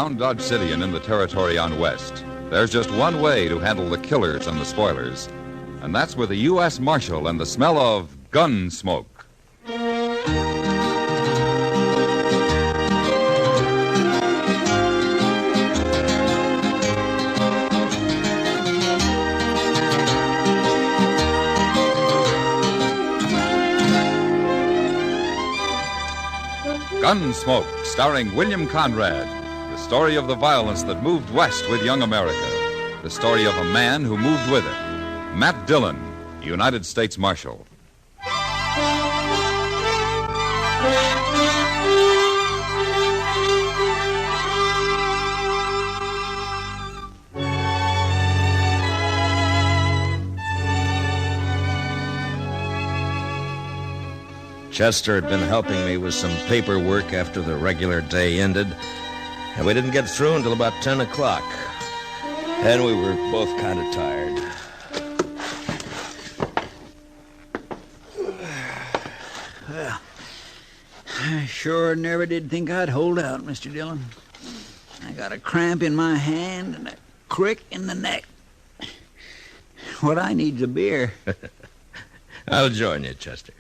Around Dodge City and in the territory on West, there's just one way to handle the killers and the spoilers, and that's with a U.S. Marshal and the smell of Gunsmoke. Gunsmoke, starring William Conrad. The story of the violence that moved west with young America. The story of a man who moved with it. Matt Dillon, United States Marshal. Chester had been helping me with some paperwork after the regular day ended, and we didn't get through until about 10 o'clock. And we were both kind of tired. Well, I sure never did think I'd hold out, Mr. Dillon. I got a cramp in my hand and a crick in the neck. What I need's a beer. I'll join you, Chester.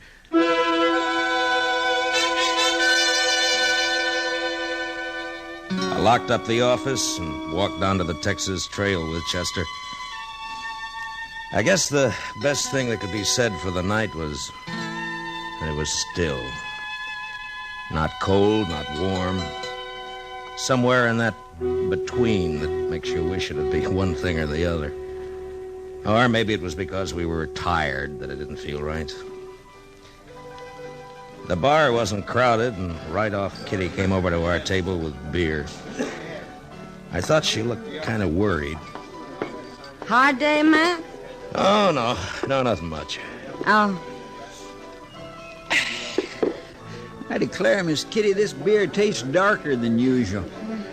I locked up the office and walked down to the Texas Trail with Chester. I guess the best thing that could be said for the night was that it was still. Not cold, not warm. Somewhere in that between that makes you wish it'd be one thing or the other. Or maybe it was because we were tired that it didn't feel right. The bar wasn't crowded, and right off, Kitty came over to our table with beer. I thought she looked kind of worried. Hard day, Matt? Oh, no, nothing much. Oh. I declare, Miss Kitty, this beer tastes darker than usual.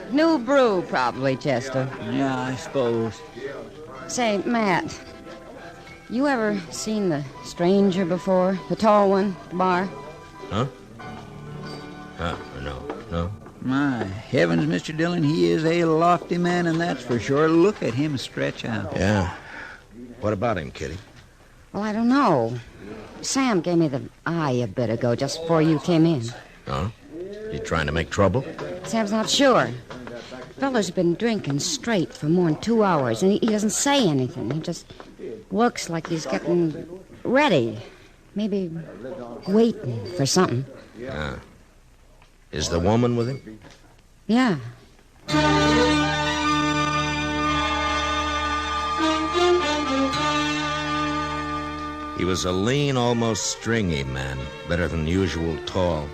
New brew, probably, Chester. Yeah, I suppose. Say, Matt, you ever seen the stranger before? The tall one at the bar? Huh? No. My heavens, Mr. Dillon, he is a lofty man, and that's for sure. Look at him stretch out. Yeah. What about him, Kitty? Well, I don't know. Sam gave me the eye a bit ago, just before you came in. Huh? You trying to make trouble? Sam's not sure. Feller's been drinking straight for more than 2 hours, and he doesn't say anything. He just looks like he's getting ready. Maybe waiting for something. Yeah. Is the woman with him? Yeah. He was a lean, almost stringy man, better than usual tall.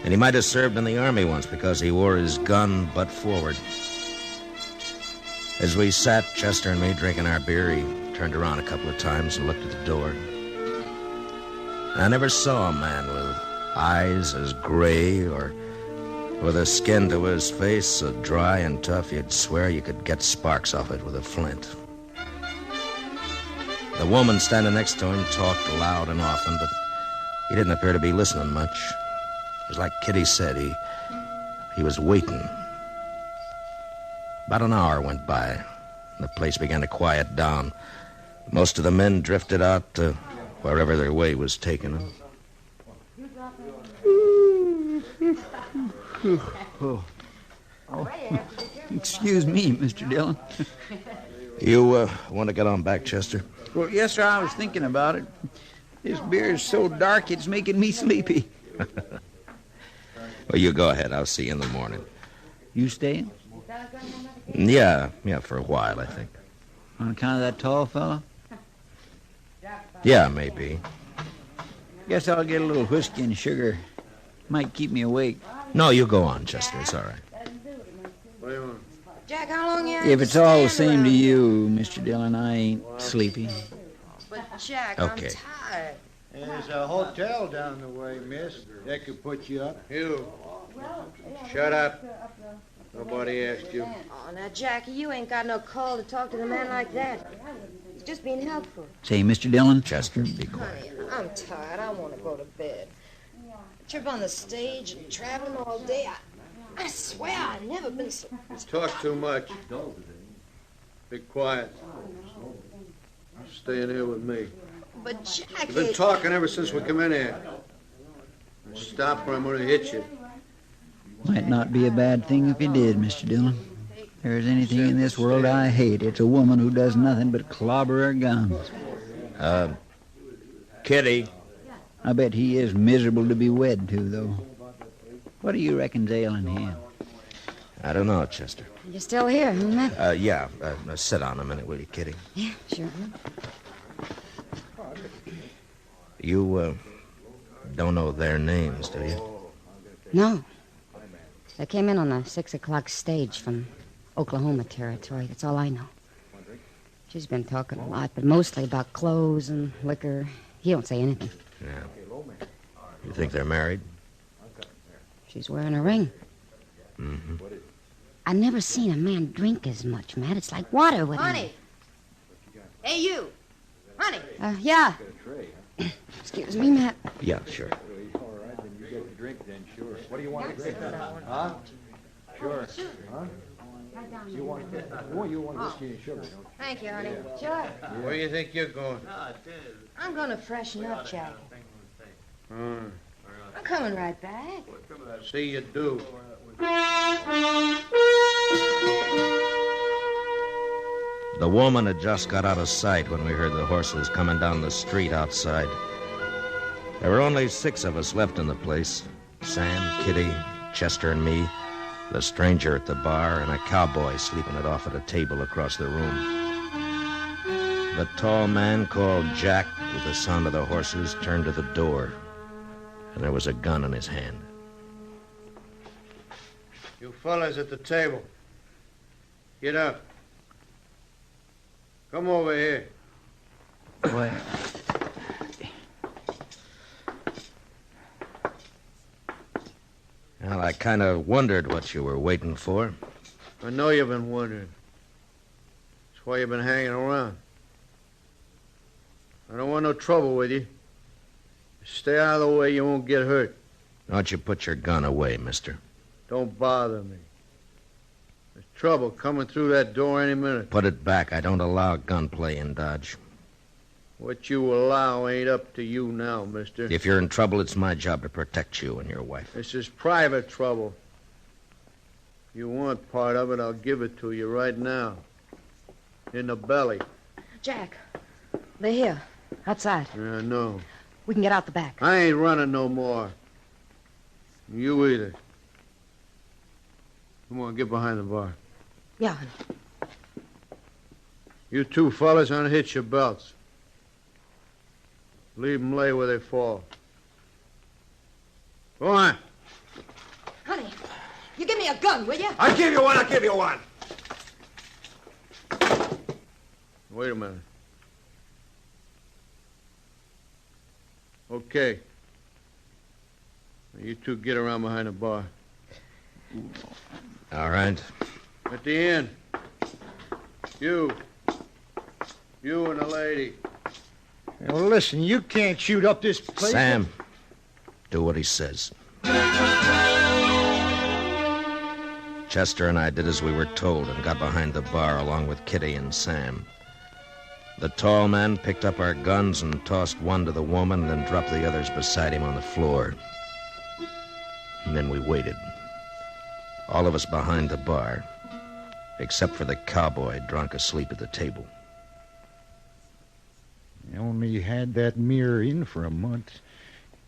And he might have served in the army once because he wore his gun butt forward. As we sat, Chester and me, drinking our beer, he turned around a couple of times and looked at the door. I never saw a man with eyes as gray or with the skin to his face so dry and tough you'd swear you could get sparks off it with a flint. The woman standing next to him talked loud and often, but he didn't appear to be listening much. It was like Kitty said, he was waiting. About an hour went by, and the place began to quiet down. Most of the men drifted out to wherever their way was taking them. Oh, excuse me, Mr. Dillon. You want to get on back, Chester? Well, yes, sir, I was thinking about it. This beer is so dark, it's making me sleepy. Well, you go ahead. I'll see you in the morning. You staying? Yeah, for a while, I think. On account of that tall fellow? Yeah, maybe. Guess I'll get a little whiskey and sugar. Might keep me awake. No, you go on, Chester. It's all right. Jack, how long you If it's all the same to you, Mr. Dillon, I ain't sleepy. But, Jack, Okay. I'm tired. There's a hotel down the way, miss. That could put you up. You. Shut up. Nobody asked you. Oh, now, Jackie, you ain't got no call to talk to the man like that. He's just being helpful. Say, Mr. Dillon. Chester, be quiet. Honey, I'm tired. I want to go to bed. Trip on the stage and traveling all day. I swear I've never been so... You talk too much. Be quiet. Stay in here with me. But Jack... You've been talking ever since we come in here. Stop or I'm going to hit you. Might not be a bad thing if you did, Mr. Dillon. If there's anything in this world I hate, it's a woman who does nothing but clobber her guns. Kitty. I bet he is miserable to be wed to, though. What do you reckon's ailing him? I don't know, Chester. You still here, huh, Matt? Yeah. Sit down a minute, will you, Kitty? Yeah, sure. You, don't know their names, do you? No. They came in on a 6 o'clock stage from Oklahoma territory. That's all I know. She's been talking a lot, but mostly about clothes and liquor. He don't say anything. Yeah. You think they're married? She's wearing a ring. Mm-hmm. I never seen a man drink as much, Matt. It's like water with him. Honey. Hey, you. Honey. Yeah. Excuse me, Matt. Yeah, sure. What do you want to drink? Huh? Sure. Huh? You want whiskey and sugar, don't you? Thank you, honey. Sure. Where do you think you're going? I'm going to freshen up, Jack. Hmm. I'm coming right back. See you do. The woman had just got out of sight when we heard the horses coming down the street outside. There were only 6 of us left in the place. Sam, Kitty, Chester, and me, the stranger at the bar, and a cowboy sleeping it off at a table across the room. The tall man called Jack, with the sound of the horses, turned to the door, and there was a gun in his hand. You fellas at the table, get up. Come over here. Well, Well, I kind of wondered what you were waiting for. I know you've been wondering. That's why you've been hanging around. I don't want no trouble with you. Stay out of the way, you won't get hurt. Don't you put your gun away, mister. Don't bother me. There's trouble coming through that door any minute. Put it back. I don't allow gunplay in Dodge. What you allow ain't up to you now, mister. If you're in trouble, it's my job to protect you and your wife. This is private trouble. If you want part of it, I'll give it to you right now. In the belly. Jack, they're here, outside. Yeah, I know. We can get out the back. I ain't running no more. You either. Come on, get behind the bar. Yeah, honey. You two fellas unhitch your belts. Leave them lay where they fall. Go on. Honey, you give me a gun, will you? I'll give you one. I'll give you one. Wait a minute. Okay. Now you two get around behind the bar. All right. At the end. You and the lady. Well, listen, you can't shoot up this place. Sam, do what he says. Chester and I did as we were told and got behind the bar along with Kitty and Sam. The tall man picked up our guns and tossed one to the woman and then dropped the others beside him on the floor. And then we waited. All of us behind the bar, except for the cowboy drunk asleep at the table. You only had that mirror in for a month.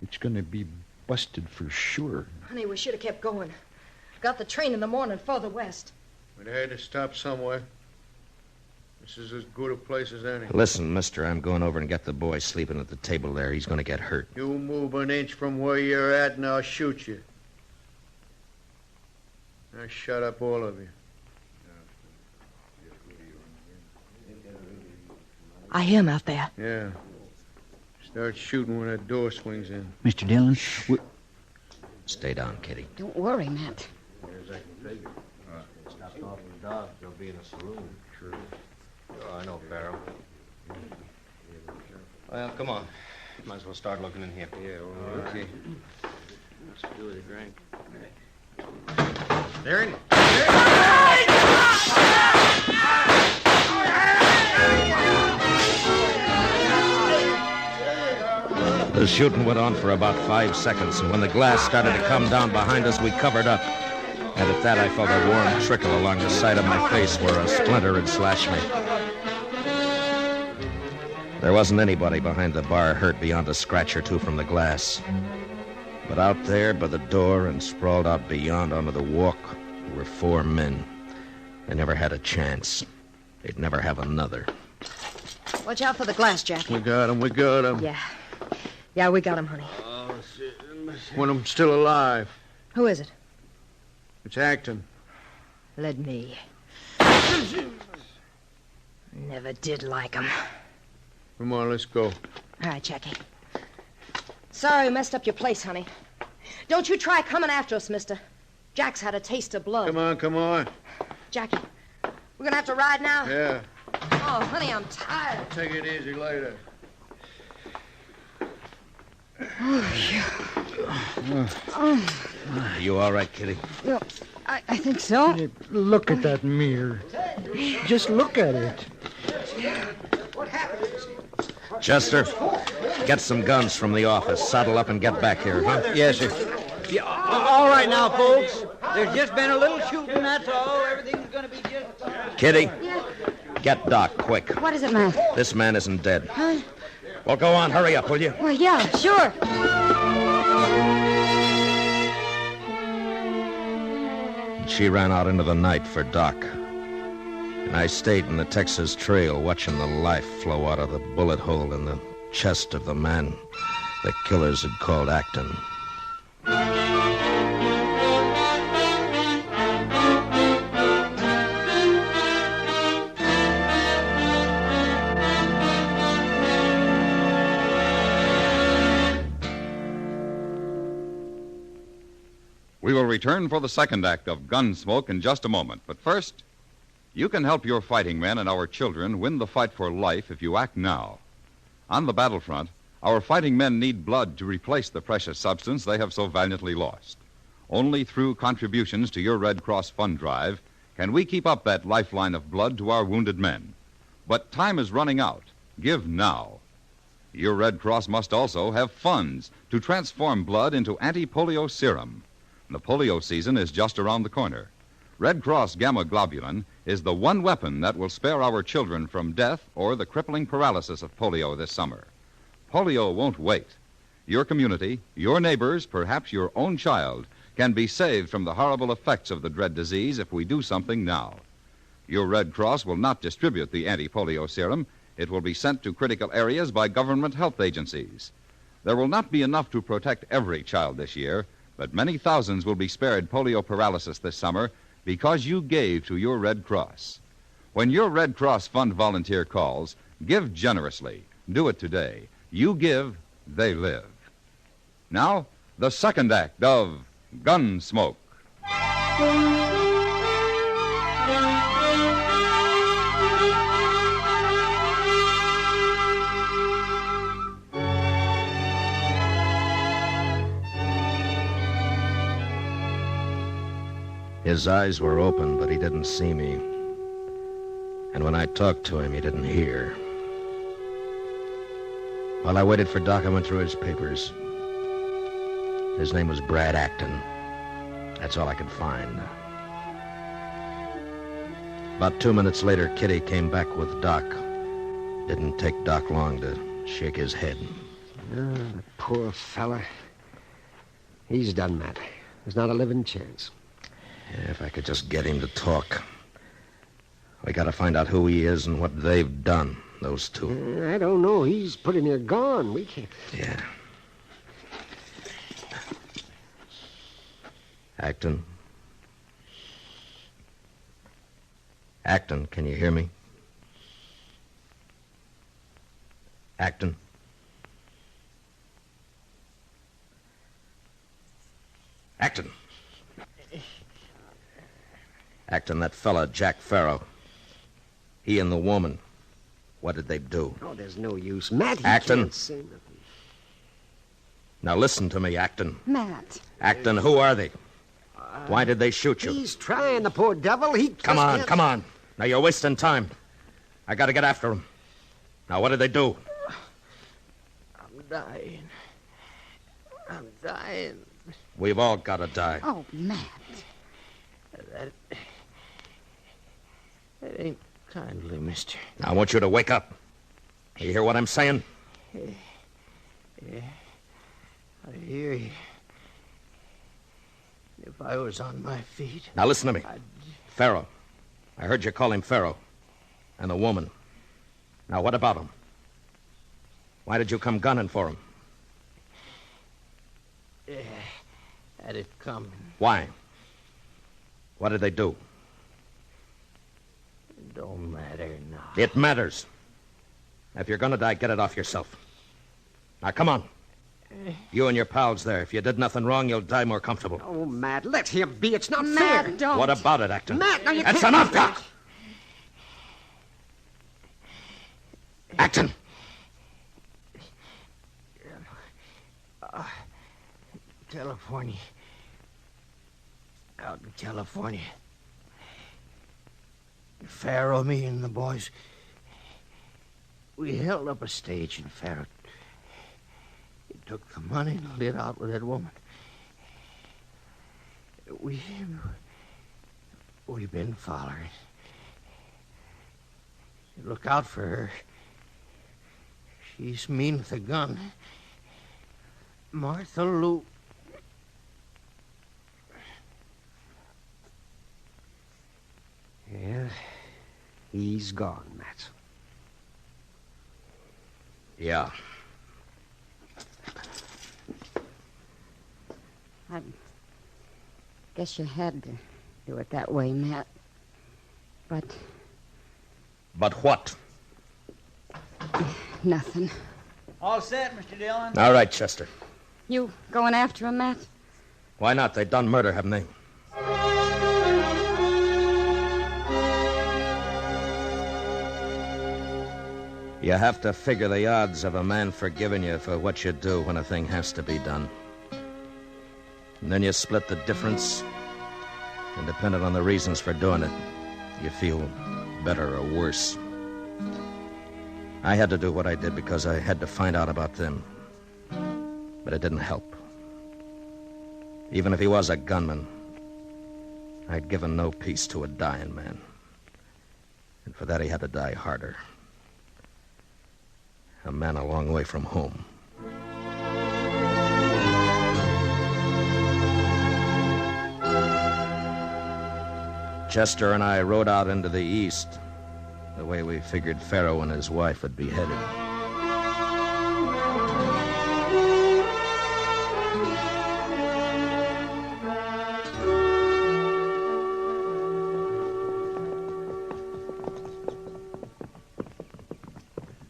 It's going to be busted for sure. Honey, we should have kept going. Got the train in the morning further west. We'd had to stop somewhere. This is as good a place as any. Listen, mister, I'm going over and get the boy sleeping at the table there. He's going to get hurt. You move an inch from where you're at and I'll shoot you. Now shut up, all of you. I hear him out there. Yeah. Start shooting when that door swings in. Mr. Dillon, Stay down, Kitty. Don't worry, Matt. As I can figure. Stopped off in Dodge. They'll be in a saloon. True. Oh, I know, Barrow. Well, come on. Might as well start looking in here. Yeah, well, okay. Let's do it a drink. There. The shooting went on for about 5 seconds, and when the glass started to come down behind us, we covered up. And at that, I felt a warm trickle along the side of my face where a splinter had slashed me. There wasn't anybody behind the bar hurt beyond a scratch or two from the glass. But out there by the door and sprawled out beyond onto the walk were 4 men. They never had a chance. They'd never have another. Watch out for the glass, Jackie. We got him. Yeah, we got him, honey. Oh, shit. One of them's still alive. Who is it? It's Acton. Let me. Never did like him. Come on, let's go. All right, Jackie. Sorry we messed up your place, honey. Don't you try coming after us, mister. Jack's had a taste of blood. Come on. Jackie, we're gonna have to ride now? Yeah. Oh, honey, I'm tired. Take it easy later. Are you all right, Kitty? Well, I think so. Hey, look at that mirror. Just look at it. Chester, get some guns from the office. Saddle up and get back here, huh? Yes, sir. Yeah, all right now, folks. There's just been a little shooting, that's all. Everything's going to be just fine. Kitty, get Doc, quick. What is it, Matt? This man isn't dead. Huh? Well, go on. Hurry up, will you? Well, yeah, sure. She ran out into the night for Doc. And I stayed in the Texas Trail watching the life flow out of the bullet hole in the chest of the man the killers had called Acton. We will return for the second act of Gunsmoke in just a moment. But first, you can help your fighting men and our children win the fight for life if you act now. On the battlefront, our fighting men need blood to replace the precious substance they have so valiantly lost. Only through contributions to your Red Cross fund drive can we keep up that lifeline of blood to our wounded men. But time is running out. Give now. Your Red Cross must also have funds to transform blood into anti-polio serum. The polio season is just around the corner. Red Cross Gamma Globulin is the one weapon that will spare our children from death or the crippling paralysis of polio this summer. Polio won't wait. Your community, your neighbors, perhaps your own child, can be saved from the horrible effects of the dread disease if we do something now. Your Red Cross will not distribute the anti-polio serum. It will be sent to critical areas by government health agencies. There will not be enough to protect every child this year, but many thousands will be spared polio paralysis this summer because you gave to your Red Cross. When your Red Cross Fund volunteer calls, give generously. Do it today. You give, they live. Now, the second act of Gunsmoke. His eyes were open, but he didn't see me. And when I talked to him, he didn't hear. While I waited for Doc, I went through his papers. His name was Brad Acton. That's all I could find. About 2 minutes later, Kitty came back with Doc. Didn't take Doc long to shake his head. Oh, the poor fella. He's done, Matt. There's not a living chance. Yeah, if I could just get him to talk. We gotta find out who he is and what they've done, those two. I don't know. He's pretty near gone. We can't... Yeah. Acton. Acton, can you hear me? Acton. Acton. Acton, that fella, Jack Farrow. He and the woman. What did they do? Oh, there's no use. Matt, he Acton. can't say nothing. Now listen to me, Acton. Matt. Acton, who are they? Why did they shoot you? He's trying, the poor devil. He just Come on, can't- come on. Now, you're wasting time. I got to get after him. Now, what did they do? I'm dying. I'm dying. We've all got to die. Oh, Matt. That ain't kindly, mister. Now, I want you to wake up. You hear what I'm saying? Yeah. I hear you. If I was on my feet... Now, listen to me. Pharaoh. I heard you call him Pharaoh. And the woman. Now, what about him? Why did you come gunning for him? Yeah, had it coming. Why? What did they do? It don't matter now. It matters. If you're going to die, get it off yourself. Now, come on. You and your pals there. If you did nothing wrong, you'll die more comfortable. Oh, Matt, let him be. It's not Matt, fair. don't. What about it, Acton? Matt, now you That's can't... enough, Doc! Acton! California. Out in California. Pharaoh, me and the boys, we held up a stage in Pharaoh. He took the money and lit out with that woman. We've been following. Look out for her. She's mean with a gun. Martha Lou. Yeah, he's gone, Matt. Yeah. I guess you had to do it that way, Matt. But But what? nothing. All set, Mr. Dillon? All right, Chester. You going after him, Matt? Why not? They done murder, haven't they? You have to figure the odds of a man forgiving you for what you do when a thing has to be done. And then you split the difference, and depending on the reasons for doing it, you feel better or worse. I had to do what I did because I had to find out about them. But it didn't help. Even if he was a gunman, I'd given no peace to a dying man. And for that, he had to die harder. A man a long way from home. Chester and I rode out into the east, the way we figured Pharaoh and his wife would be headed.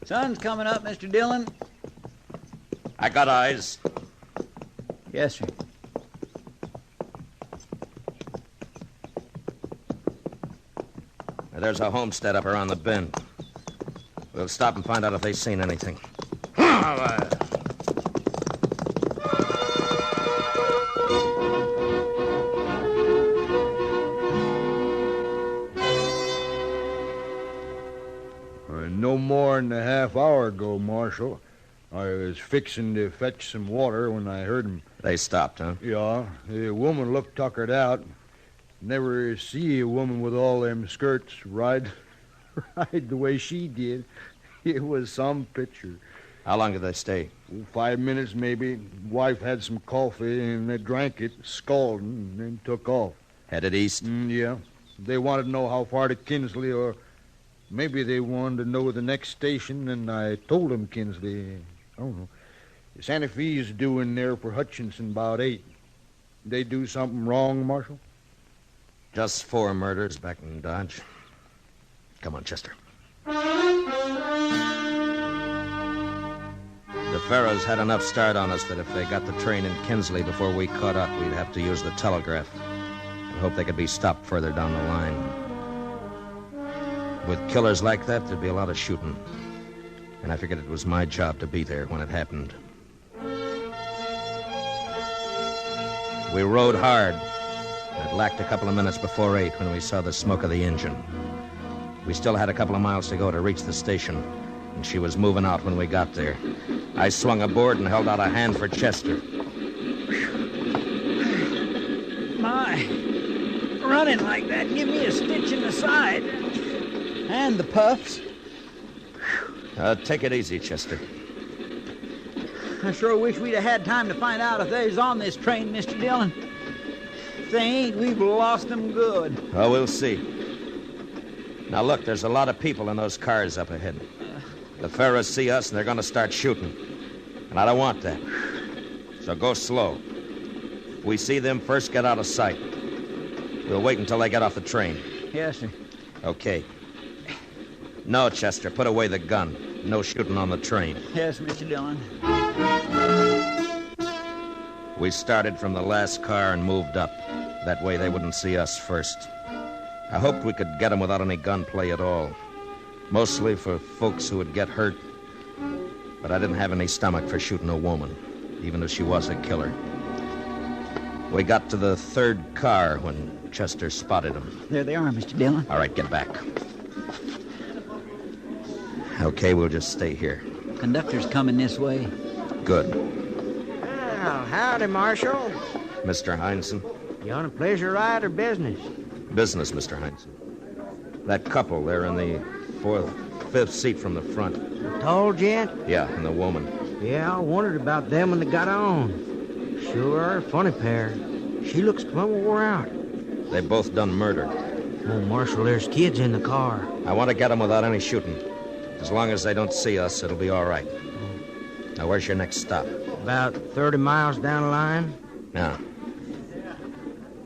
Sun's coming up, Mr. Dillon. I got eyes. Yes, sir. There's a homestead up around the bend. We'll stop and find out if they've seen anything. No more than a half hour ago, Marshal. I was fixing to fetch some water when I heard 'em. They stopped, huh? Yeah, the woman looked tuckered out. Never see a woman with all them skirts ride the way she did. It was some picture. How long did they stay? 5 minutes, maybe. Wife had some coffee, and they drank it, scalding, and then took off. Headed east? Yeah. They wanted to know how far to Kinsley, or maybe they wanted to know the next station, and I told them Kinsley. I don't know. Santa Fe's due in there for Hutchinson about 8. They do something wrong, Marshal? Just 4 murders back in Dodge. Come on, Chester. The Pharaohs had enough start on us that if they got the train in Kinsley before we caught up, we'd have to use the telegraph and hope they could be stopped further down the line. With killers like that, there'd be a lot of shooting. And I figured it was my job to be there when it happened. We rode hard, It lacked a couple of minutes before 8 when we saw the smoke of the engine. We still had a couple of miles to go to reach the station, and she was moving out when we got there. I swung aboard and held out a hand for Chester. My, running like that give me a stitch in the side. And the puffs. Take it easy, Chester. I sure wish we'd have had time to find out if they's on this train, Mr. Dillon. If they ain't, we've lost them good. Oh, we'll see. Now, look, there's a lot of people in those cars up ahead. The Ferrers see us, and they're going to start shooting. And I don't want that. So go slow. If we see them first, get out of sight. We'll wait until they get off the train. Yes, sir. Okay. No, Chester, put away the gun. No shooting on the train. Yes, Mr. Dillon. We started from the last car and moved up. That way they wouldn't see us first. I hoped we could get them without any gunplay at all. Mostly for folks who would get hurt. But I didn't have any stomach for shooting a woman, even if she was a killer. We got to the third car when Chester spotted them. There they are, Mr. Dillon. All right, get back. Okay, we'll just stay here. Conductor's coming this way. Good. Well, howdy, Marshal. Mr. Heinsohn? You on a pleasure ride or business? Business, Mr. Heinsohn. That couple, they're in the fifth seat from the front. The tall gent? Yeah, and the woman. Yeah, I wondered about them when they got on. Sure are a funny pair. She looks plumb wore out. They both done murder. Oh, Marshal, there's kids in the car. I want to get them without any shooting. As long as they don't see us, it'll be all right. Now, where's your next stop? About 30 miles down the line. Yeah.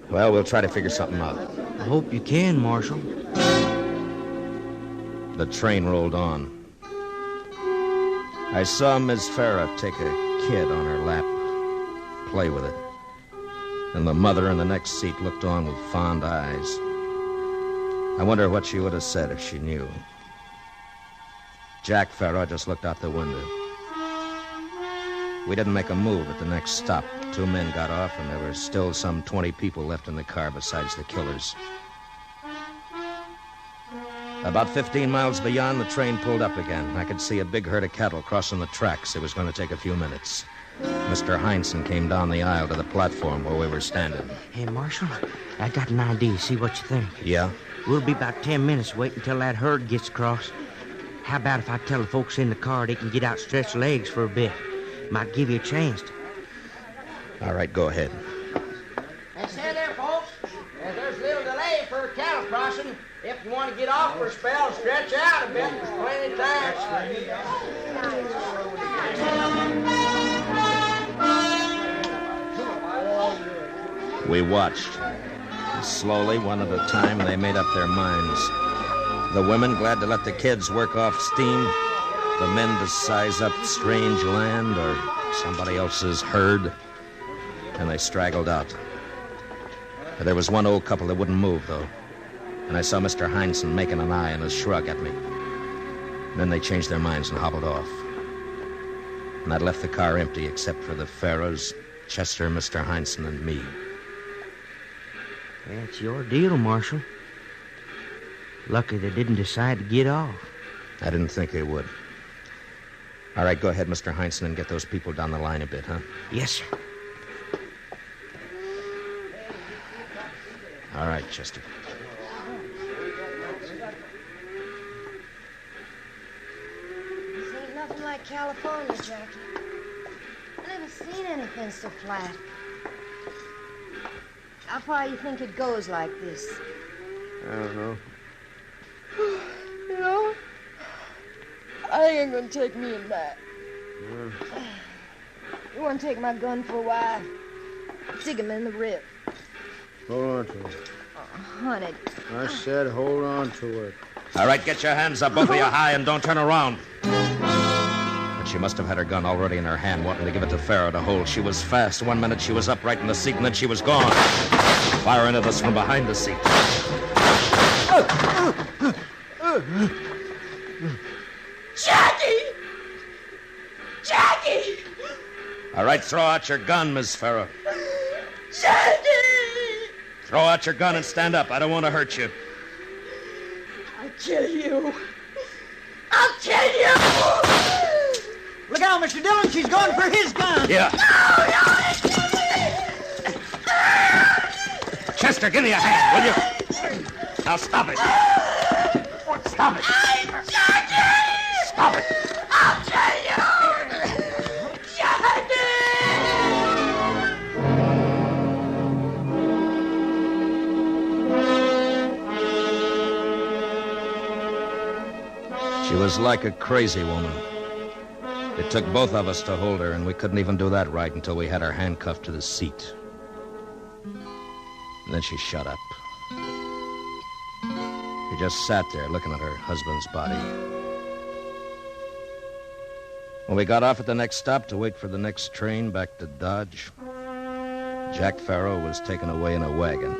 Well, we'll try to figure something out. I hope you can, Marshal. The train rolled on. I saw Miss Farah take a kid on her lap, play with it. And the mother in the next seat looked on with fond eyes. I wonder what she would have said if she knew. Jack Farah just looked out the window. We didn't make a move at the next stop. 2 men got off, and there were still some 20 people left in the car besides the killers. About 15 miles beyond, the train pulled up again. I could see a big herd of cattle crossing the tracks. It was going to take a few minutes. Mr. Heinsohn came down the aisle to the platform where we were standing. Hey, Marshal, I got an idea. See what you think. Yeah? We'll be about 10 minutes waiting until that herd gets across. How about if I tell the folks in the car they can get out stretch legs for a bit? Might give you a chance to. All right, go ahead. Hey, stay there, folks. There's a little delay for cattle crossing. If you want to get off for a spell, stretch out a bit. There's plenty of time. We watched. Slowly, one at a time, they made up their minds. The women glad to let the kids work off steam. The men to size up strange land or somebody else's herd. And they straggled out. There was one old couple that wouldn't move, though. And I saw Mr. Heinsohn making an eye and a shrug at me. Then they changed their minds and hobbled off. And that left the car empty except for the Farrows, Chester, Mr. Heinsohn, and me. That's your deal, Marshal. Lucky they didn't decide to get off. I didn't think they would. All right, go ahead, Mr. Heinsohn, and get those people down the line a bit, huh? Yes, sir. All right, Chester. This ain't nothing like California, Jackie. I never seen anything so flat. How far you think it goes like this? I don't know. You know, I think I'm gonna take me and Matt. You wanna take my gun for a while? Stick him in the rib. Hold on to it. Oh, honey. I said hold on to it. All right, get your hands up, both of you high, and don't turn around. But she must have had her gun already in her hand, wanting to give it to Farah to hold. She was fast. 1 minute she was upright in the seat, and then she was gone. Firing at us from behind the seat. Jackie! Jackie! All right, throw out your gun, Miss Farah. Jackie! Throw out your gun and stand up. I don't want to hurt you. I'll kill you. I'll kill you! Look out, Mr. Dillon. She's going for his gun. Yeah. No! Chester, give me a hand, will you? Now stop it. Stop it. Stop it. I'll kill you! Jackie! She was like a crazy woman. It took both of us to hold her, and we couldn't even do that right until we had her handcuffed to the seat. And then she shut up. She just sat there looking at her husband's body. When we got off at the next stop to wait for the next train back to Dodge, Jack Farrow was taken away in a wagon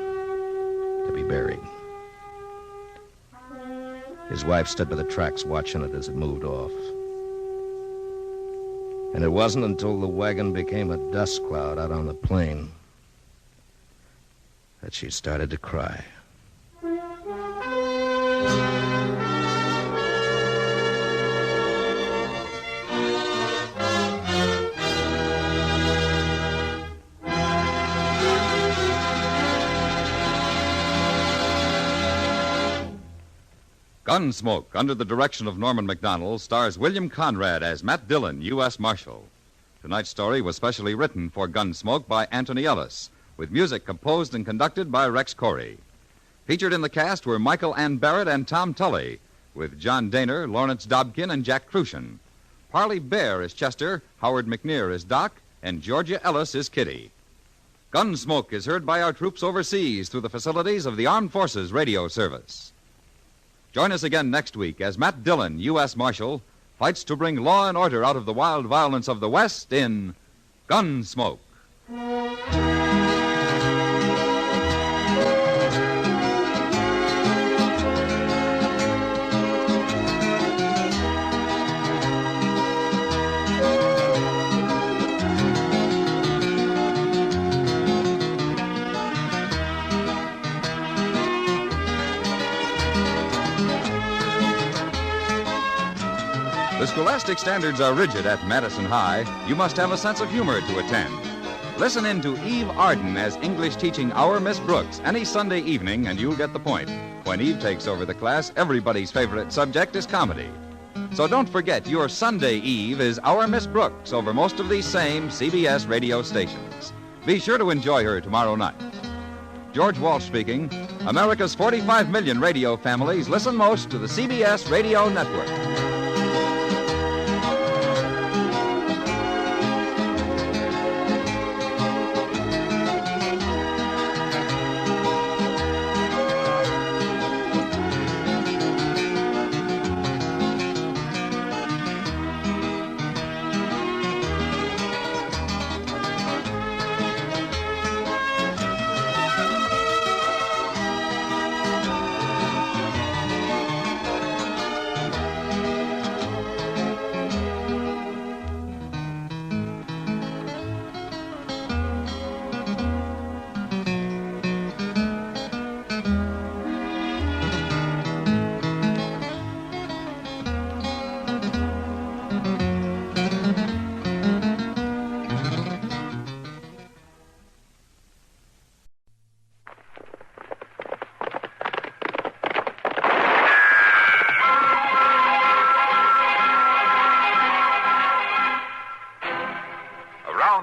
to be buried. His wife stood by the tracks watching it as it moved off. And it wasn't until the wagon became a dust cloud out on the plain that she started to cry. Gunsmoke, under the direction of Norman MacDonald, stars William Conrad as Matt Dillon, U.S. Marshal. Tonight's story was specially written for Gunsmoke by Anthony Ellis, with music composed and conducted by Rex Corey. Featured in the cast were Michael Ann Barrett and Tom Tully, with John Daner, Lawrence Dobkin, and Jack Crucian. Parley Bear is Chester, Howard McNear is Doc, and Georgia Ellis is Kitty. Gunsmoke is heard by our troops overseas through the facilities of the Armed Forces Radio Service. Join us again next week as Matt Dillon, U.S. Marshal, fights to bring law and order out of the wild violence of the West in Gunsmoke. The scholastic standards are rigid at Madison High. You must have a sense of humor to attend. Listen in to Eve Arden as English teaching Our Miss Brooks any Sunday evening, and you'll get the point. When Eve takes over the class, everybody's favorite subject is comedy. So don't forget, your Sunday Eve is Our Miss Brooks over most of these same CBS radio stations. Be sure to enjoy her tomorrow night. George Walsh speaking. America's 45 million radio families listen most to the CBS Radio Network.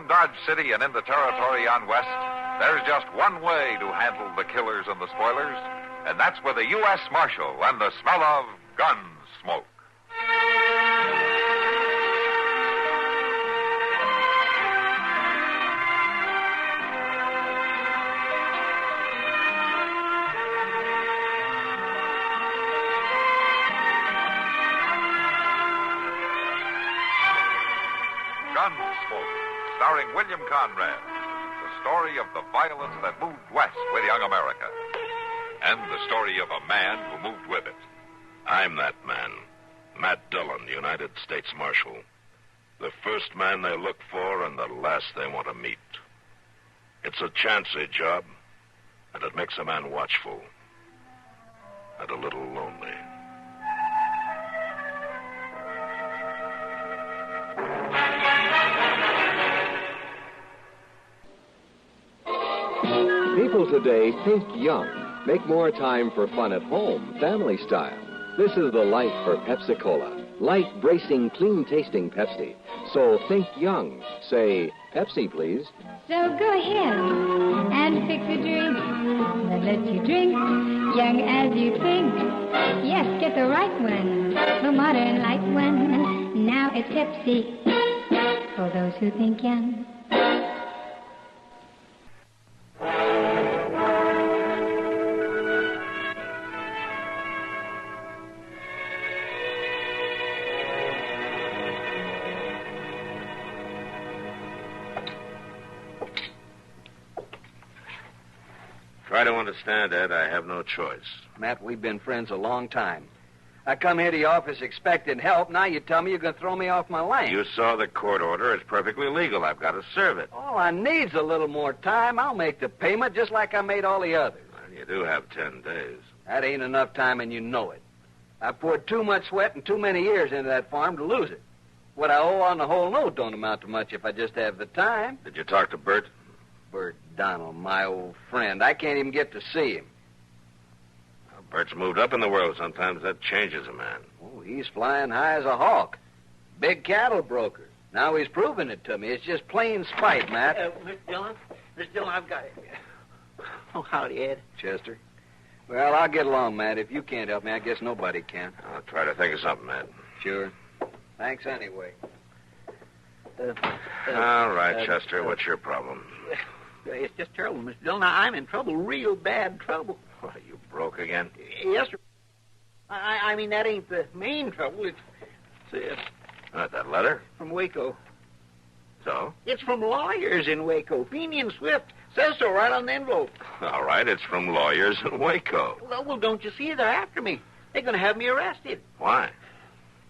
Dodge City and in the territory on west, there's just one way to handle the killers and the spoilers, and that's with a U.S. Marshal and the smell of Gunsmoke. Gunsmoke, starring William Conrad, the story of the violence that moved west with young America, and the story of a man who moved with it. I'm that man, Matt Dillon, United States Marshal. The first man they look for and the last they want to meet. It's a chancy job, And it makes a man watchful and a little lonely. People today think young, make more time for fun at home, family style. This is the light for Pepsi-Cola. Light, bracing, clean-tasting Pepsi. So think young. Say, Pepsi, please. So go ahead and fix a drink that lets you drink young as you think. Yes, get the right one, the modern light one. Now it's Pepsi for those who think young. Try to understand, Ed. I have no choice. Matt, we've been friends a long time. I come here to the office expecting help. Now you tell me you're going to throw me off my lane. You saw the court order. It's perfectly legal. I've got to serve it. All I need's a little more time. I'll make the payment just like I made all the others. And you do have 10 days. That ain't enough time, and you know it. I poured too much sweat and too many years into that farm to lose it. What I owe on the whole note don't amount to much if I just have the time. Did you talk to Bert? Bert Donald, my old friend. I can't even get to see him. Well, Bert's moved up in the world. Sometimes that changes a man. Oh, he's flying high as a hawk. Big cattle broker. Now he's proving it to me. It's just plain spite, Matt. Mr. Dillon, I've got it. Oh, howdy, Ed. Chester. Well, I'll get along, Matt. If you can't help me, I guess nobody can. I'll try to think of something, Ed. Sure. Thanks anyway. All right, Chester. What's your problem? It's just terrible, Mr. Dillon. I'm in trouble, real bad trouble. What, you broke again? Yes, sir. I mean, that ain't the main trouble. It's this. That letter? From Waco. So? It's from lawyers in Waco. Feeney and Swift. Says so right on the envelope. All right, it's from lawyers in Waco. Well, don't you see? They're after me. They're going to have me arrested. Why?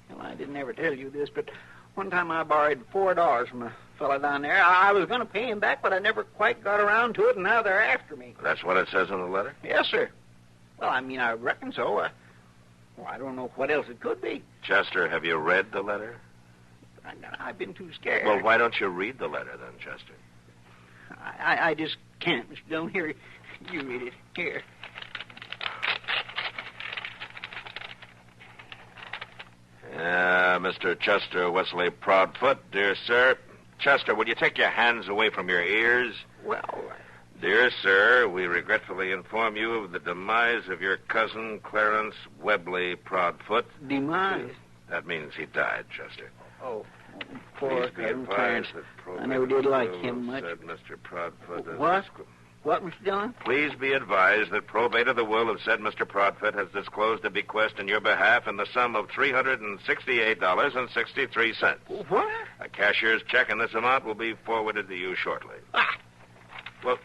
Well, I didn't ever tell you this, but one time I borrowed $4 from a fellow down there. I was going to pay him back, but I never quite got around to it, and now they're after me. That's what it says in the letter? Yes, sir. Well, I mean, I reckon so. I don't know what else it could be. Chester, have you read the letter? I've been too scared. Well, why don't you read the letter then, Chester? I just can't, Mr. Dillon. Here, you read it. Here. Mr. Chester Wesley Proudfoot, dear sir. Chester, will you take your hands away from your ears? Well, Dear sir, we regretfully inform you of the demise of your cousin, Clarence Webley Proudfoot. Demise? That means he died, Chester. Oh, Please poor be cousin advised Clarence. that I never did like him much. Said Mr. Proudfoot. What? What, Mr. Dillon? Please be advised that probate of the will of said Mr. Proudfoot has disclosed a bequest in your behalf in the sum of $368.63. What? A cashier's check in this amount will be forwarded to you shortly. Well,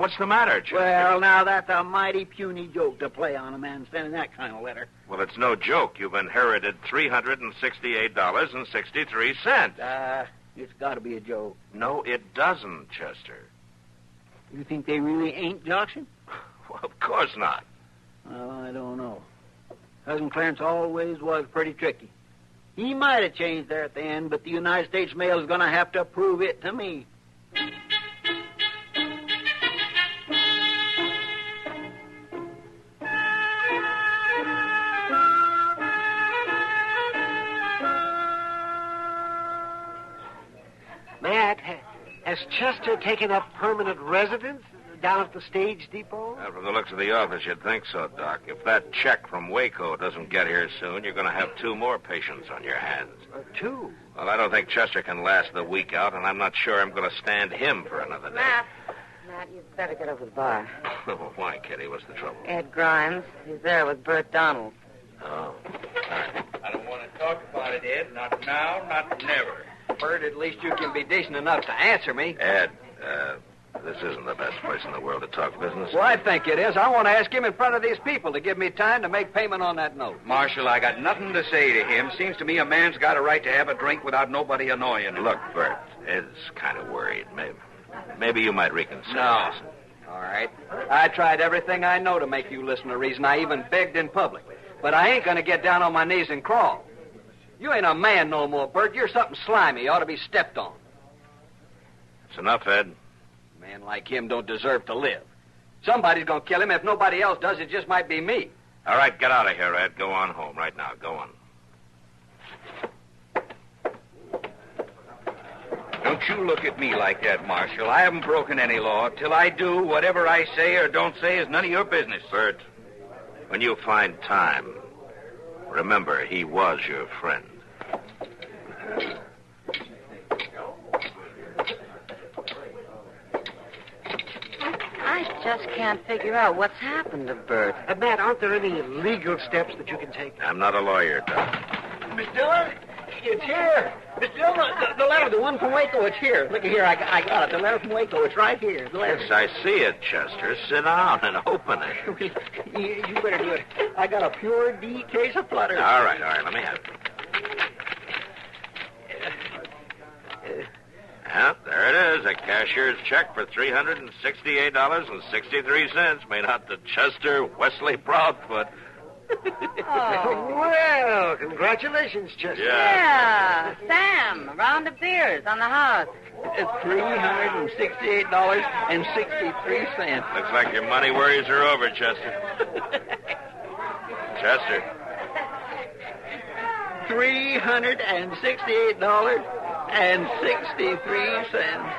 what's the matter, Chester? Well, now that's a mighty puny joke to play on a man sending that kind of letter. Well, it's no joke. You've inherited $368.63. It's got to be a joke. No, it doesn't, Chester. You think they really ain't joshing? Well, of course not. Well, I don't know. Cousin Clarence always was pretty tricky. He might have changed there at the end, but the United States mail is going to have to prove it to me. Matt, has Chester taken up permanent residence down at the stage depot? From the looks of the office, you'd think so, Doc. If that check from Waco doesn't get here soon, you're going to have 2 more patients on your hands. 2? Well, I don't think Chester can last the week out, and I'm not sure I'm going to stand him for another day. Matt, you'd better get over to the bar. Why, Kitty? What's the trouble? Ed Grimes. He's there with Bert Donald. Oh. I don't want to talk about it, Ed. Not now, not never. Bert, at least you can be decent enough to answer me. Ed, this isn't the best place in the world to talk business. Well, I think it is. I want to ask him in front of these people to give me time to make payment on that note. Marshal, I got nothing to say to him. Seems to me a man's got a right to have a drink without nobody annoying him. Look, Bert, Ed's kind of worried. Maybe you might reconsider. No. this. All right. I tried everything I know to make you listen to reason. I even begged in public. But I ain't going to get down on my knees and crawl. You ain't a man no more, Bert. You're something slimy. You ought to be stepped on. That's enough, Ed. A man like him don't deserve to live. Somebody's going to kill him. If nobody else does, it just might be me. All right, get out of here, Ed. Go on home right now. Go on. Don't you look at me like that, Marshal. I haven't broken any law. Till I do, whatever I say or don't say is none of your business. Bert, when you find time, remember he was your friend. I just can't figure out what's happened to Bert. Matt, aren't there any legal steps that you can take? I'm not a lawyer, Doc. Miss Dillon, it's here. Miss Dillon, the letter, the one from Waco, it's here. Look here, I got it. The letter from Waco, it's right here. The letter. Yes, I see it, Chester. Sit down and open it. You better do it. I got a pure D case of flutter. All right, let me have it. Yep, there it is. A cashier's check for $368.63 made out to Chester Wesley Proudfoot. Well, congratulations, Chester. Yeah, Sam, a round of beers on the house. It's $368.63. Looks like your money worries are over, Chester. Chester. $368.63.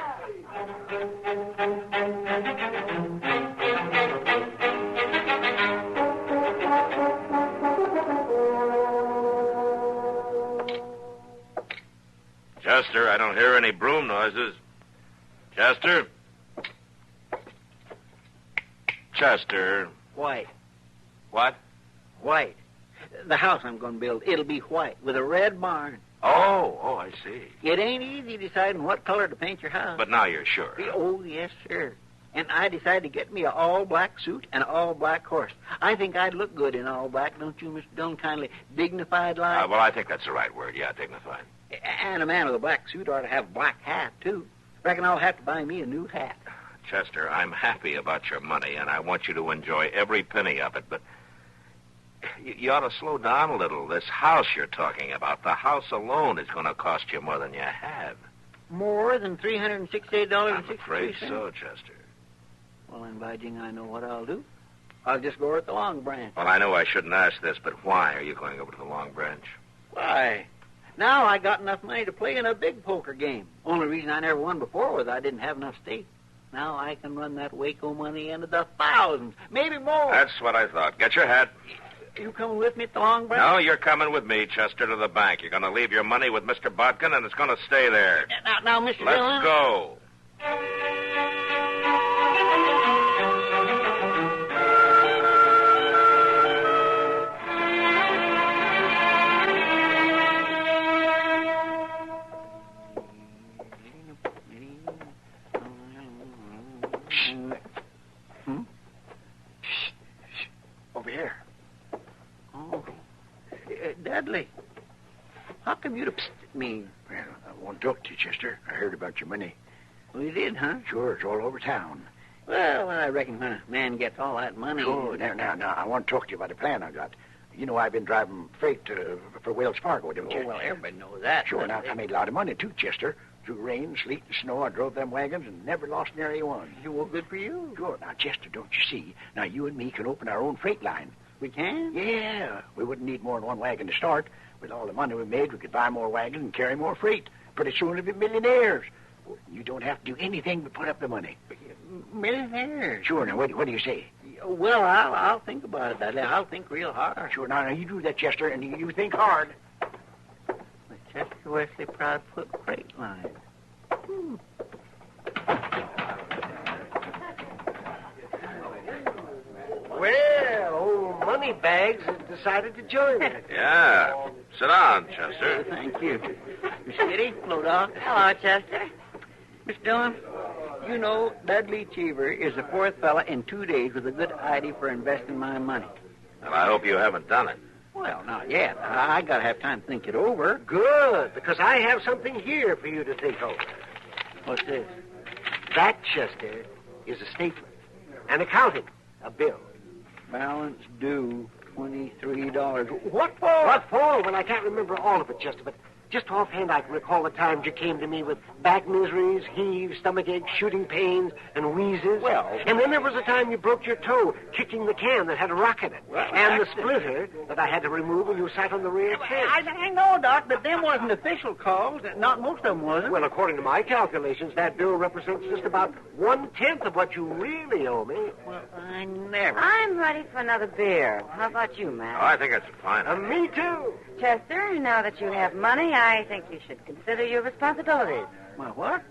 Chester, I don't hear any broom noises. Chester? Chester. White. What? White. The house I'm going to build, it'll be white with a red barn. Oh, I see. It ain't easy deciding what color to paint your house. But now you're sure. Oh, yes, sir. And I decided to get me an all-black suit and an all-black horse. I think I'd look good in all black, don't you, Mr. Dillon? Kindly dignified like. Well, I think that's the right word. Yeah, dignified. And a man with a black suit ought to have a black hat, too. Reckon I'll have to buy me a new hat. Chester, I'm happy about your money, and I want you to enjoy every penny of it, but you ought to slow down a little. This house you're talking about, the house alone is going to cost you more than you have. More than $368.63? I'm afraid so, Chester. Well, then, by jing, I know what I'll do. I'll just go over at the Long Branch. Well, I know I shouldn't ask this, but why are you going over to the Long Branch? Why? Now I got enough money to play in a big poker game. Only reason I never won before was I didn't have enough stake. Now I can run that Waco money into the thousands, maybe more. That's what I thought. Get your hat. You coming with me at the Long Branch? No, you're coming with me, Chester, to the bank. You're going to leave your money with Mr. Bodkin, and it's going to stay there. Now, Mr. Let's Dillon. go. Over here. Oh. Dudley. How come you psst at me? Well, I want to talk to you, Chester. I heard about your money. Well, you did, huh? Sure, it's all over town. Well, I reckon when a man gets all that money... Sure. Now, I want to talk to you about a plan I got. You know, I've been driving freight for Wells Fargo, don't you? Oh, well, everybody knows that. Sure, now, I made a lot of money, too, Chester. Through rain, sleet, and snow, I drove them wagons and never lost nary one. Well, good for you. Sure. Now, Chester, don't you see? Now, you and me can open our own freight line. We can? Yeah. We wouldn't need more than one wagon to start. With all the money we made, we could buy more wagons and carry more freight. Pretty soon we'll be millionaires. You don't have to do anything but put up the money. Millionaires? Sure. Now, what do you say? Well, I'll think about it, Dudley. I'll think real hard. Sure. Now, you do that, Chester, and you think hard. The Chester Wesley Proudfoot freight line. Well, old Moneybags has decided to join us. Yeah. Sit down, Chester. Thank you. Miss Kitty, hello, Doc. Hello, Chester. Miss Dillon, you know Dudley Cheever is the fourth fella in 2 days with a good idea for investing my money. Well, I hope you haven't done it. Well, not yet. I got to have time to think it over. Good, because I have something here for you to think over. What's this? That, Chester, is a statement. and accounting. A bill. Balance due $23. What for? What for? Well, I can't remember all of it, Chester, but just offhand I can recall the times you came to me with back miseries, heaves, stomach aches, shooting pains, and wheezes. Well... And then there was a time you broke your toe kicking the can that had a rock in it. Well, and the splitter that I had to remove when you sat on the rear fence. I know, Doc, but them wasn't official calls. Not most of them wasn't. Well, according to my calculations, that bill represents just about 1/10 of what you really owe me. Well, I never... I'm ready for another beer. How about you, Matt? Oh, I think that's fine. Me too. Chester, now that you have money, I think you should consider your responsibilities. Well, what?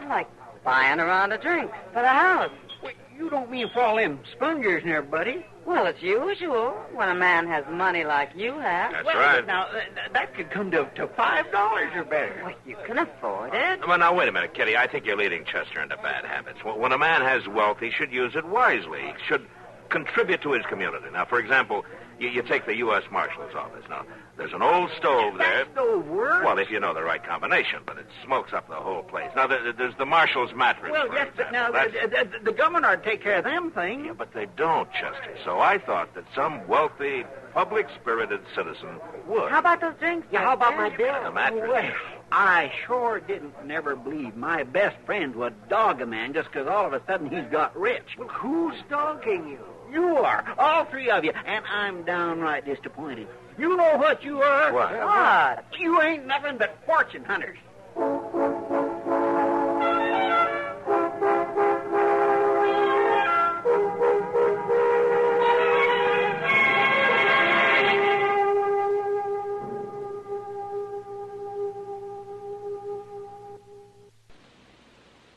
Like buying a round of drinks for the house. Well, you don't mean for all them spongers and everybody. Well, it's usual when a man has money like you have. That's well, right. Now, that could come to $5 or better. Well, you can afford it. Well, now, wait a minute, Kitty. I think you're leading Chester into bad habits. When a man has wealth, he should use it wisely. He should contribute to his community. Now, for example, you take the U.S. Marshal's office. Now, there's an old stove there. That stove works? Well, if you know the right combination, but it smokes up the whole place. Now, there's the Marshal's mattress. Well, for yes, but now example. the government ought to take care of them things. Yeah, but they don't, Chester. So I thought that some wealthy, public-spirited citizen would. How about those drinks? Yeah, how about my bill? The mattress. Well, I sure didn't never believe my best friend would dog a man just because all of a sudden he's got rich. Well, who's dogging you? You are, all three of you, and I'm downright disappointed. You know what you are? What? What? You ain't nothing but fortune hunters.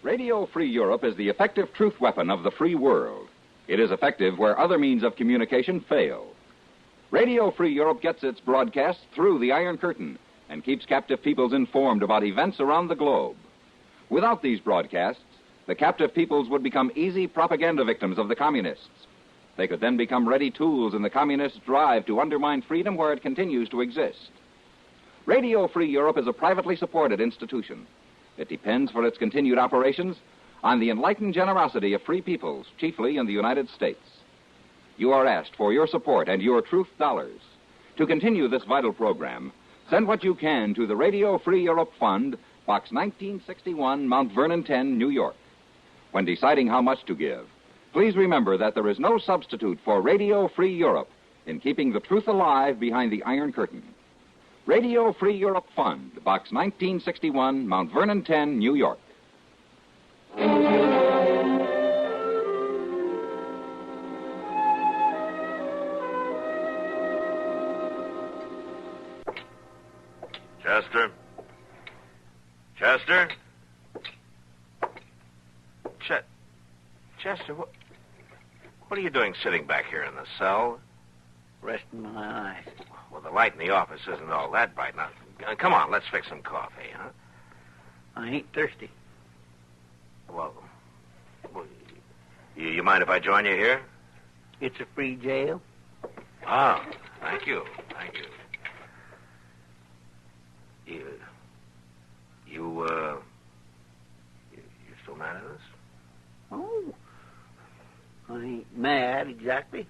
Radio Free Europe is the effective truth weapon of the free world. It is effective where other means of communication fail. Radio Free Europe gets its broadcasts through the Iron Curtain and keeps captive peoples informed about events around the globe. Without these broadcasts, the captive peoples would become easy propaganda victims of the communists. They could then become ready tools in the communists' drive to undermine freedom where it continues to exist. Radio Free Europe is a privately supported institution. It depends for its continued operations on the enlightened generosity of free peoples, chiefly in the United States. You are asked for your support and your truth dollars. To continue this vital program, send what you can to the Radio Free Europe Fund, Box 1961, Mount Vernon 10, New York. When deciding how much to give, please remember that there is no substitute for Radio Free Europe in keeping the truth alive behind the Iron Curtain. Radio Free Europe Fund, Box 1961, Mount Vernon 10, New York. Chester? Chester? Chester, what are you doing sitting back here in the cell? Resting my eyes. Well, the light in the office isn't all that bright. Now, come on, let's fix some coffee, huh? I ain't thirsty. Well, you mind if I join you here? It's a free jail. Ah, thank you. Thank you. You still mad at us? Oh, I ain't mad exactly.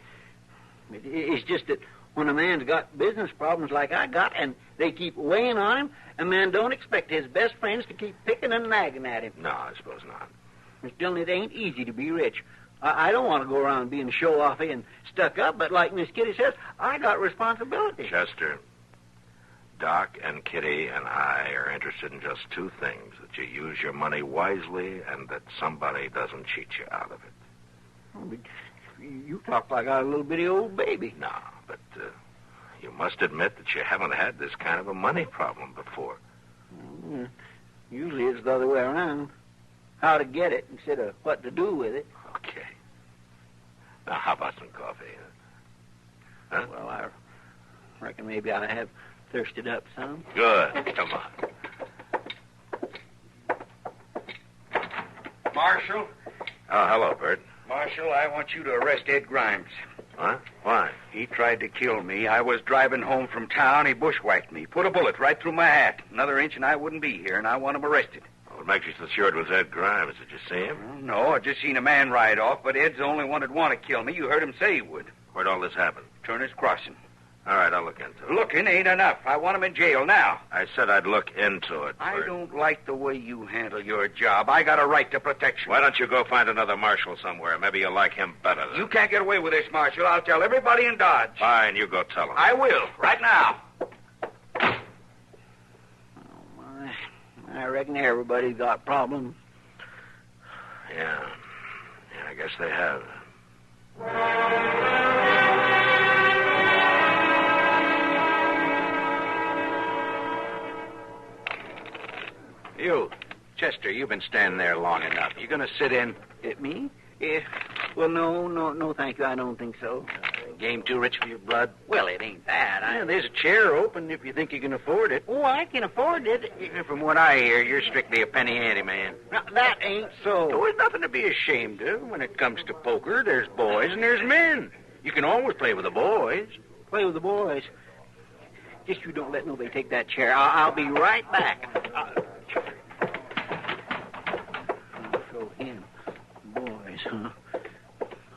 It's just that when a man's got business problems like I got and they keep weighing on him, a man don't expect his best friends to keep picking and nagging at him. No, I suppose not. Mr. Dillon, it ain't easy to be rich. I don't want to go around being show-offy and stuck up, but like Miss Kitty says, I got responsibility. Chester, Doc and Kitty and I are interested in just two things: that you use your money wisely and that somebody doesn't cheat you out of it. Oh, but you talk like I was a little bitty old baby. No, but you must admit that you haven't had this kind of a money problem before. Usually it's the other way around. How to get it instead of what to do with it. Okay. Now, how about some coffee? Huh? Well, I reckon maybe I have thirsted up some. Good. Come on. Marshal? Oh, hello, Bert. Marshal, I want you to arrest Ed Grimes. Huh? Why? He tried to kill me. I was driving home from town. He bushwhacked me. Put a bullet right through my hat. Another inch and I wouldn't be here, and I want him arrested. What makes you so sure it was Ed Grimes? Did you see him? Well, no, I just seen a man ride off, but Ed's the only one that'd want to kill me. You heard him say he would. Where'd all this happen? Turner's Crossing. All right, I'll look into it. Looking ain't enough. I want him in jail now. I said I'd look into it. I Bert. don't like the way you handle your job. I got a right to protection. Why don't you go find another marshal somewhere? Maybe you'll like him better than... You can't get away with this, Marshal. I'll tell everybody in Dodge. Fine, you go tell him. I will, right now. I reckon everybody's got problems. Yeah, I guess they have. You, Chester, you've been standing there long enough. You gonna sit in? Me? Yeah. Well, no, thank you. I don't think so. Game too rich for your blood? Well, it ain't that. Yeah, there's a chair open if you think you can afford it. Oh, I can afford it. From what I hear, you're strictly a penny ante man. Now, that ain't so. There's nothing to be ashamed of. When it comes to poker, there's boys and there's men. You can always play with the boys. Play with the boys? Just you don't let nobody take that chair. I'll be right back. I'll show him. Boys, huh?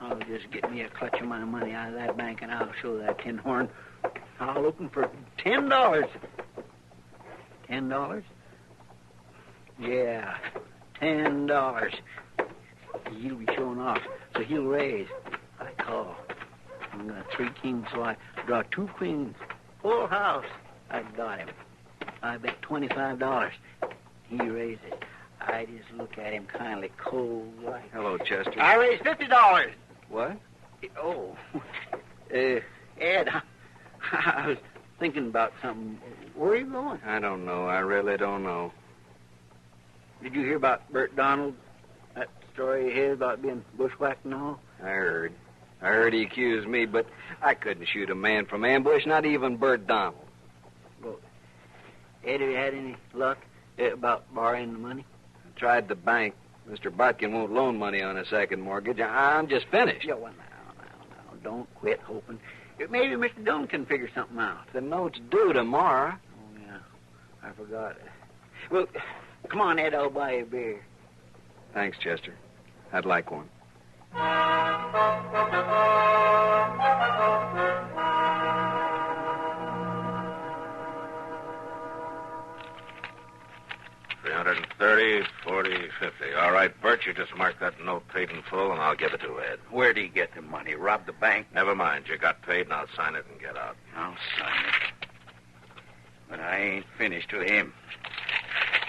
I'll just get me a clutch of my money out of that bank, and I'll show that tin horn. I'll open for $10. $10? Yeah, $10. He'll be showing off, so he'll raise. I call. I'm got 3 kings, so I draw 2 queens. Full house. I got him. I bet $25. He raises. I just look at him kindly cold like. Hello, Chester. I raised $50. What? Oh, Ed, I was thinking about something. Where are you going? I don't know. I really don't know. Did you hear about Bert Donald? That story of his about being bushwhacked and all? I heard he accused me, but I couldn't shoot a man from ambush, not even Bert Donald. Well, Ed, have you had any luck about borrowing the money? I tried the bank. Mr. Botkin won't loan money on a second mortgage. I'm just finished. Yeah, well, now. Don't quit hoping. Maybe Mr. Dillon can figure something out. The note's due tomorrow. Oh, yeah. I forgot it. Well, come on, Ed. I'll buy you a beer. Thanks, Chester. I'd like one. $330, $40, $50. All right, Bert, you just mark that note paid in full, and I'll give it to Ed. Where'd he get the money? Rob the bank? Never mind. You got paid, and I'll sign it and get out. I'll sign it. But I ain't finished with him.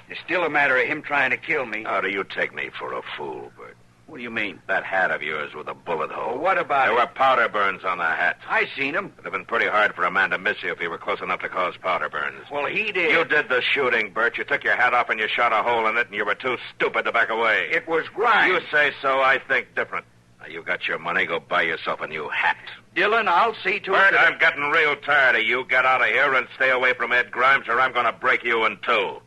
It's still a matter of him trying to kill me. How do you take me for a fool, Bert? What do you mean? That hat of yours with a bullet hole. Well, what about There were powder burns on the hat. I seen him. It'd have been pretty hard for a man to miss you if he were close enough to cause powder burns. Well, he did. You did the shooting, Bert. You took your hat off and you shot a hole in it, and you were too stupid to back away. It was Grimes. You say so, I think different. Now, you got your money. Go buy yourself a new hat. Dillon, I'll see to Bert, it. I'm getting real tired of you. Get out of here and stay away from Ed Grimes, or I'm going to break you in two.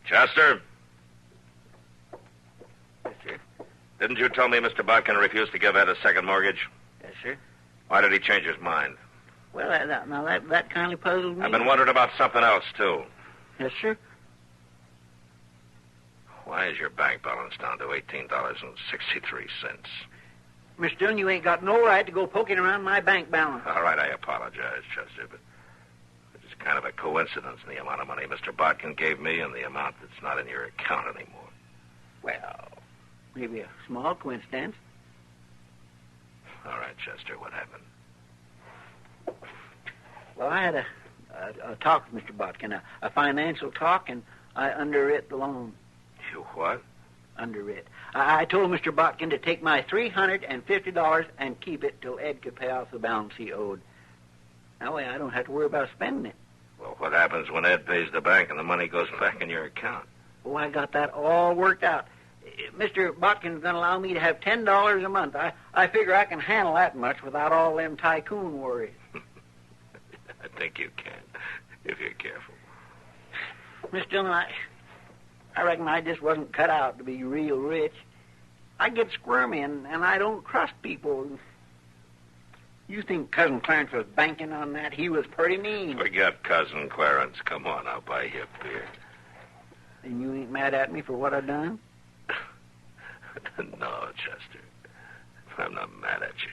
Chester? Yes, sir. Didn't you tell me Mr. Botkin refused to give Ed a second mortgage? Yes, sir. Why did he change his mind? Well, that kindly puzzled me. I've been wondering about something else, too. Yes, sir. Why is your bank balance down to $18.63? Mr. Dillon, you ain't got no right to go poking around my bank balance. All right, I apologize, Chester, but it's kind of a coincidence in the amount of money Mr. Botkin gave me and the amount that's not in your account anymore. Well, maybe a small coincidence. All right, Chester, what happened? Well, I had a talk with Mr. Botkin, a financial talk, and I underwrit the loan. You what? Underwrit. I told Mr. Botkin to take my $350 and keep it till Ed could pay off the balance he owed. That way I don't have to worry about spending it. Well, what happens when Ed pays the bank and the money goes back in your account? Oh, I got that all worked out. Mr. Botkin's going to allow me to have $10 a month. I figure I can handle that much without all them tycoon worries. I think you can, if you're careful. Miss Dillon, I reckon I just wasn't cut out to be real rich. I get squirmy, and I don't trust people. You think Cousin Clarence was banking on that? He was pretty mean. Forget Cousin Clarence. Come on, I'll buy you a beer. And you ain't mad at me for what I done? No, Chester. I'm not mad at you.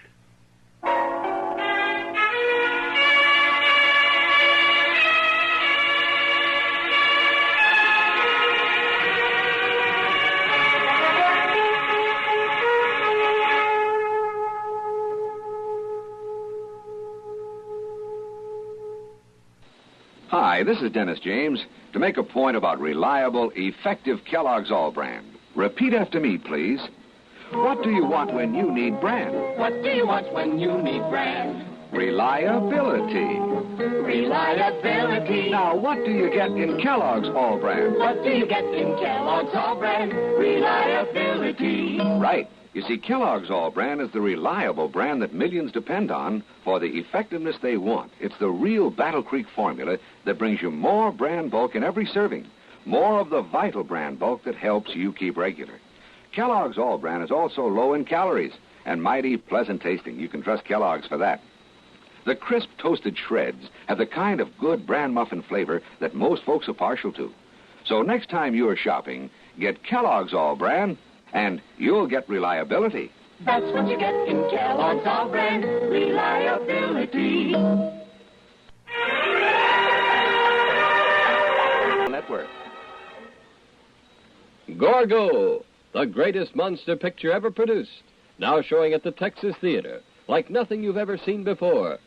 Hi, this is Dennis James to make a point about reliable, effective Kellogg's All Brand. Repeat after me, please. What do you want when you need brand? What do you want when you need brand? Reliability. Reliability. Now, what do you get in Kellogg's All Brand? What do you get in Kellogg's All Brand? Reliability. Right. You see, Kellogg's All Brand is the reliable brand that millions depend on for the effectiveness they want. It's the real Battle Creek formula that brings you more brand bulk in every serving. More of the vital brand bulk that helps you keep regular. Kellogg's All Brand is also low in calories and mighty pleasant tasting. You can trust Kellogg's for that. The crisp toasted shreds have the kind of good bran muffin flavor that most folks are partial to. So next time you're shopping, get Kellogg's All Brand, and you'll get reliability. That's what you get in Kellogg's All Brand. Reliability. Network. Gorgo, the greatest monster picture ever produced. Now showing at the Texas Theater, like nothing you've ever seen before.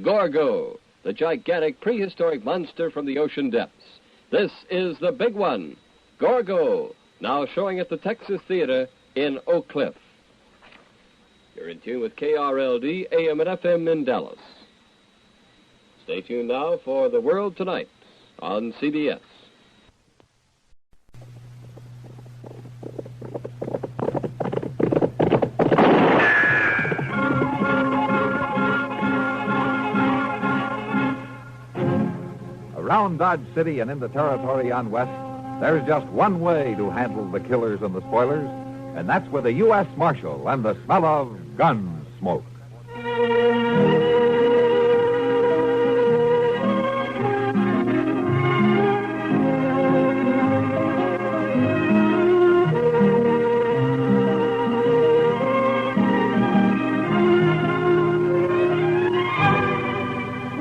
Gorgo, the gigantic prehistoric monster from the ocean depths. This is the big one. Gorgo, now showing at the Texas Theater in Oak Cliff. You're in tune with KRLD, AM and FM in Dallas. Stay tuned now for The World Tonight on CBS. Around Dodge City and in the territory on West, there's just one way to handle the killers and the spoilers, and that's with a U.S. Marshal and the smell of Gunsmoke.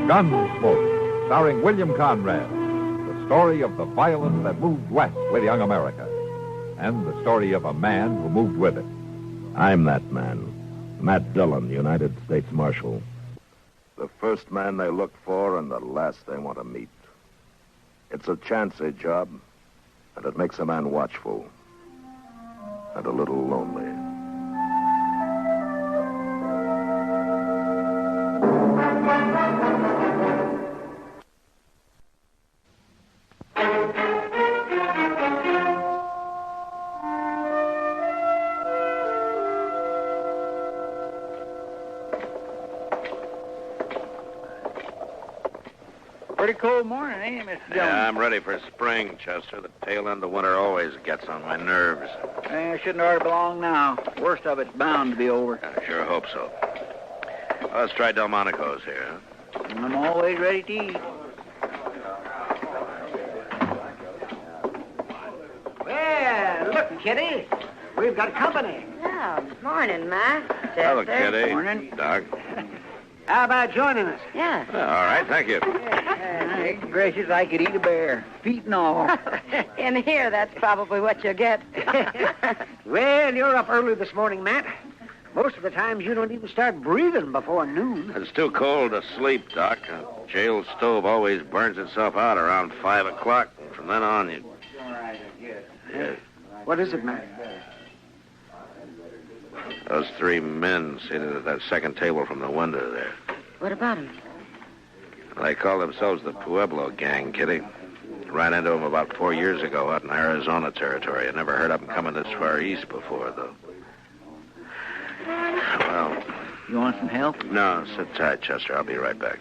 Gunsmoke, starring William Conrad. The story of the violence that moved west with young America. And the story of a man who moved with it. I'm that man. Matt Dillon, United States Marshal. The first man they look for and the last they want to meet. It's a chancy job, and it makes a man watchful. And a little lonely. Pretty cold morning, ain't it, Mr. Dillon? Yeah, I'm ready for spring, Chester. The tail end of winter always gets on my nerves. Shouldn't already be long now. Worst of it's bound to be over. I sure hope so. Well, let's try Delmonico's here. Huh? I'm always ready to eat. Well, look, Kitty. We've got company. Yeah, morning, Ma. Hello, Chester. Kitty. Morning. Doc. How about joining us? Yeah. All right, thank you. Gracious, I could eat a bear, feet and all. In here, that's probably what you'll get. Well, you're up early this morning, Matt. Most of the times you don't even start breathing before noon. It's too cold to sleep, Doc. A jail stove always burns itself out around 5 o'clock. And from then on, you... Yeah. What is it, Matt? Those three men seated at that second table from the window there. What about him? They call themselves the Pueblo Gang, Kitty. Ran into them about 4 years ago out in Arizona territory. I never heard of them coming this far east before, though. Well... You want some help? No, sit tight, Chester. I'll be right back.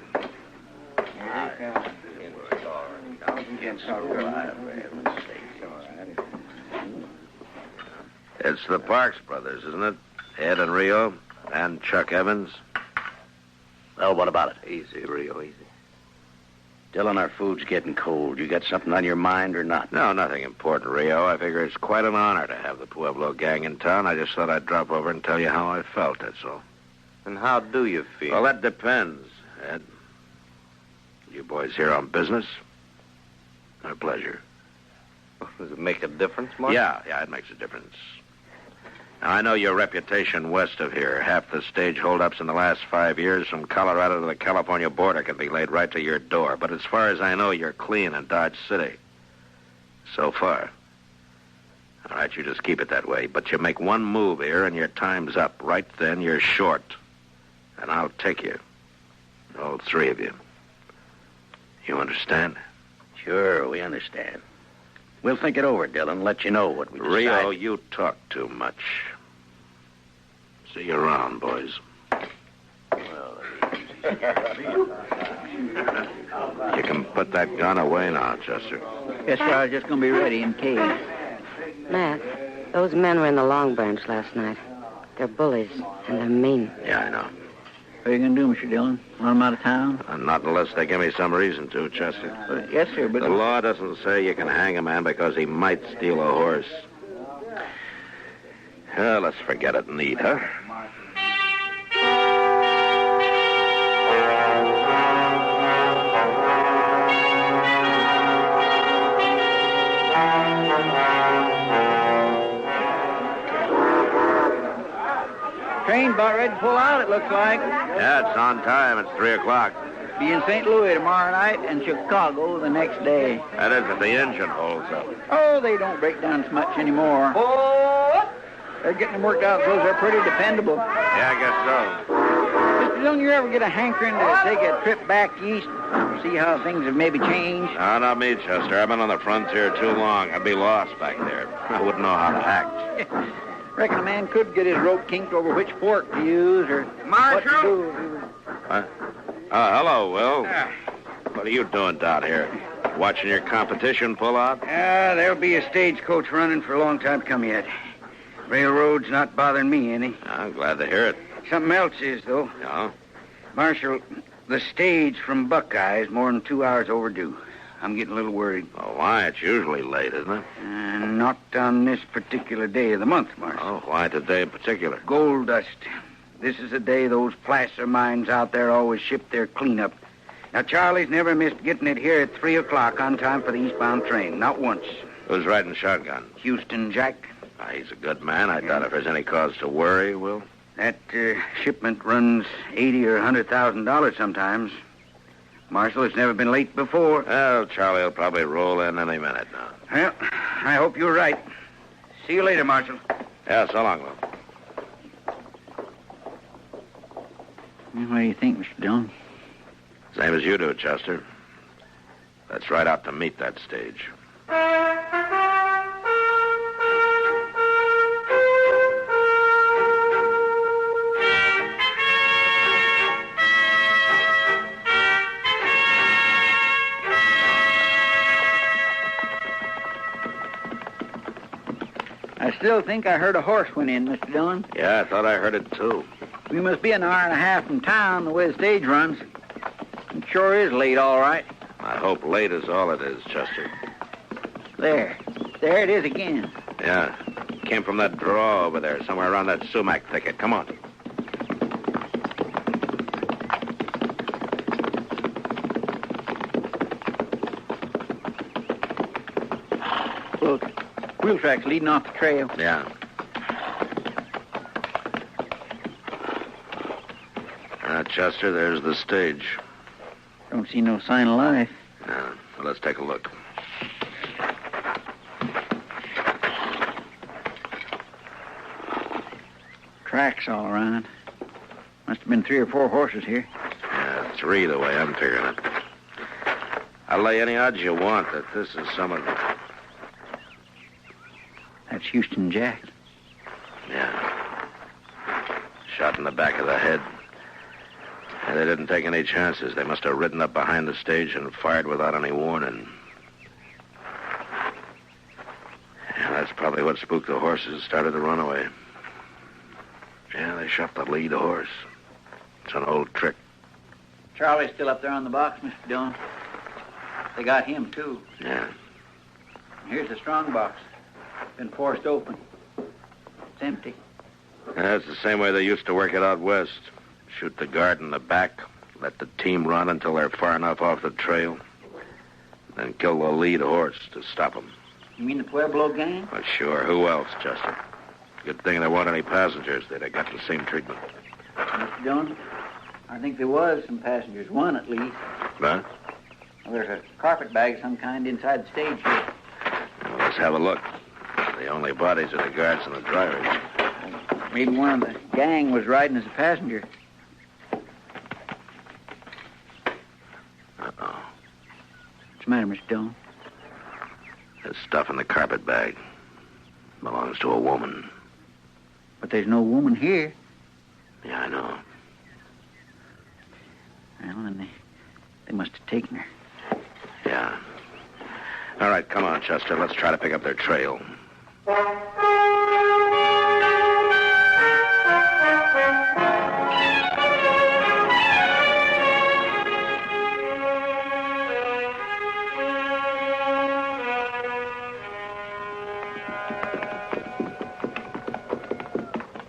It's the Parks brothers, isn't it? Ed and Rio and Chuck Evans. Well, what about it? Easy, Rio, easy. Dillon, our food's getting cold. You got something on your mind or not? No, nothing important, Rio. I figure it's quite an honor to have the Pueblo gang in town. I just thought I'd drop over and tell you how I felt, that's all. And how do you feel? Well, that depends, Ed. You boys here on business? Or pleasure? Does it make a difference, Mark? Yeah, it makes a difference. Now, I know your reputation west of here. Half the stage holdups in the last 5 years from Colorado to the California border can be laid right to your door. But as far as I know, you're clean in Dodge City. So far. All right, you just keep it that way. But you make one move here and your time's up. Right then, you're short. And I'll take you. All three of you. You understand? Sure, we understand. We'll think it over, Dillon. Let you know what we decide. Rio, you talk too much. See you around, boys. You can put that gun away now, Chester. Yes, sir. I was just going to be ready in case. Matt, those men were in the Long Branch last night. They're bullies, and they're mean. Yeah, I know. What are you going to do, Mr. Dillon? Run them out of town? Not unless they give me some reason to, Chester. Yes, sir, but... The law doesn't say you can hang a man because he might steal a horse. Well, let's forget it and eat, huh? Train about ready to pull out, it looks like. Yeah, it's on time. It's 3 o'clock. Be in St. Louis tomorrow night and Chicago the next day. That is if the engine holds up. Oh, they don't break down as much anymore. Oh! They're getting them worked out so they're pretty dependable. Yeah, I guess so. Mr. Dillon, you ever get a hankering to take a trip back east? See how things have maybe changed? No, not me, Chester. I've been on the frontier too long. I'd be lost back there. I wouldn't know how to act. Reckon a man could get his rope kinked over which fork to use or what to do. What? Hello, Will. What are you doing down here? Watching your competition pull out? There'll be a stagecoach running for a long time to come yet. Railroad's not bothering me any. I'm glad to hear it. Something else is, though. Yeah? Marshal, the stage from Buckeye is more than 2 hours overdue. I'm getting a little worried. Oh, why? It's usually late, isn't it? Not on this particular day of the month, Marshal. Oh, why today in particular? Gold dust. This is the day those placer mines out there always ship their cleanup. Now, Charlie's never missed getting it here at 3 o'clock on time for the eastbound train. Not once. Who's riding shotgun? Houston Jack. He's a good man. I doubt if there's any cause to worry, Will. That shipment runs $80,000 or $100,000 sometimes. Marshal, it's never been late before. Well, Charlie will probably roll in any minute now. Well, I hope you're right. See you later, Marshal. Yeah, so long, Will. What do you think, Mr. Dillon? Same as you do, Chester. Let's ride out to meet that stage. I still think I heard a horse went in, Mr. Dillon. Yeah, I thought I heard it, too. We must be an hour and a half from town the way the stage runs. It sure is late, all right. I hope late is all it is, Chester. There it is again. Yeah, came from that draw over there, somewhere around that sumac thicket. Come on. Look, wheel tracks leading off the trail. Yeah. Chester, there's the stage. Don't see no sign of life. Yeah, well, let's take a look. Tracks all around. Must have been 3 or 4 horses here. Yeah, 3 the way I'm figuring it. I'll lay any odds you want that this is some of them. That's Houston Jack. Yeah. Shot in the back of the head. And they didn't take any chances. They must have ridden up behind the stage and fired without any warning. Yeah, that's probably what spooked the horses and started to run away. Yeah, they shot the lead horse. It's an old trick. Charlie's still up there on the box, Mr. Dillon. They got him, too. Yeah. Here's the strong box. Been forced open. It's empty. That's the same way they used to work it out west. Shoot the guard in the back, let the team run until they're far enough off the trail, then kill the lead horse to stop them. You mean the Pueblo gang? Well, sure. Who else, Chester? Good thing there weren't any passengers. They'd have got the same treatment. Mr. Dillon, I think there was some passengers. One, at least. Huh? Well, there's a carpet bag of some kind inside the stage here. Well, let's have a look. The only bodies are the guards and the drivers. Maybe one of the gang was riding as a passenger. Uh-oh. What's the matter, Mr. Dillon? There's stuff in the carpet bag. Belongs to a woman. But there's no woman here. Yeah, I know. Well, then they must have taken her. Yeah. All right, come on, Chester. Let's try to pick up their trail.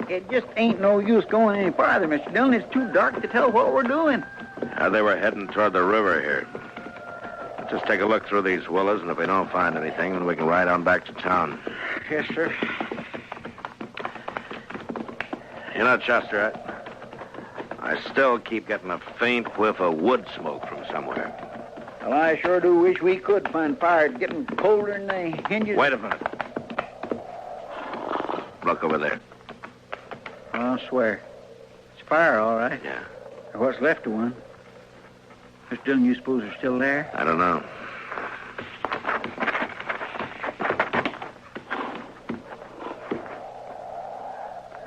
It just ain't no use going any farther, Mr. Dillon. It's too dark to tell what we're doing. They were heading toward the river here. Let's just take a look through these willows, and if we don't find anything, then we can ride on back to town. Yes, sir. You know, Chester, I still keep getting a faint whiff of wood smoke from somewhere. Well, I sure do wish we could find fire. It's getting colder than the hinges. Wait a minute. Look over there. I'll swear. It's fire, all right. Yeah. Or what's left of one. Mr. Dillon, you suppose they're still there? I don't know.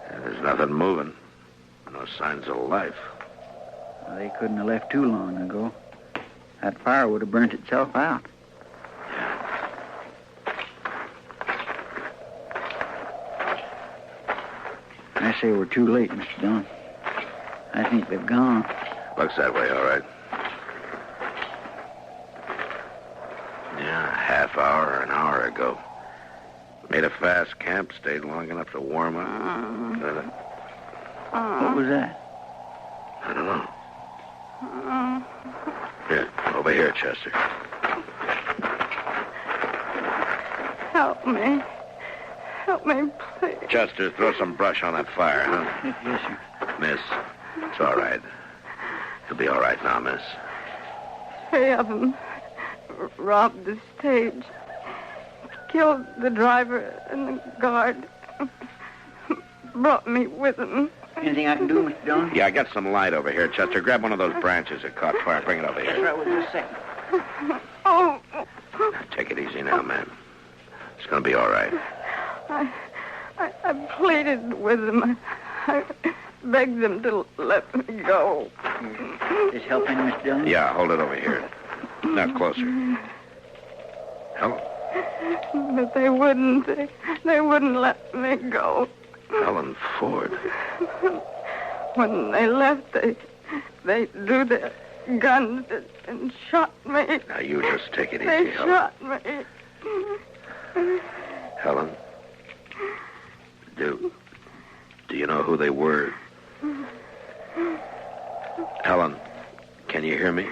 There's nothing moving. No signs of life. Well, they couldn't have left too long ago. That fire would have burnt itself out. I say we're too late, Mr. Dillon. I think they've gone. Looks that way, all right. Yeah, a half hour or an hour ago. Made a fast camp, stayed long enough to warm up. What was that? I don't know. Here, over here, Chester. Help me. Help me, please. Chester, throw some brush on that fire, huh? Yes, sir. Miss, it's all right. You'll be all right now, miss. 3 of them robbed the stage. Killed the driver and the guard. Brought me with them. Anything I can do, Mr. Dillon? Yeah, I got some light over here, Chester. Grab one of those branches that caught fire. Bring it over here. Yes, right, just a second. Oh. Now, take it easy now, man. It's going to be all right. I pleaded with them. I begged them to let me go. This help any, Mr. Dillon? Yeah, hold it over here. Now, closer. Helen. But they wouldn't. They wouldn't let me go. Helen Ford. When they left, they drew their guns and shot me. Now, you just take it easy, They Helen. shot me. Helen, do you know who they were? Helen, can you hear me?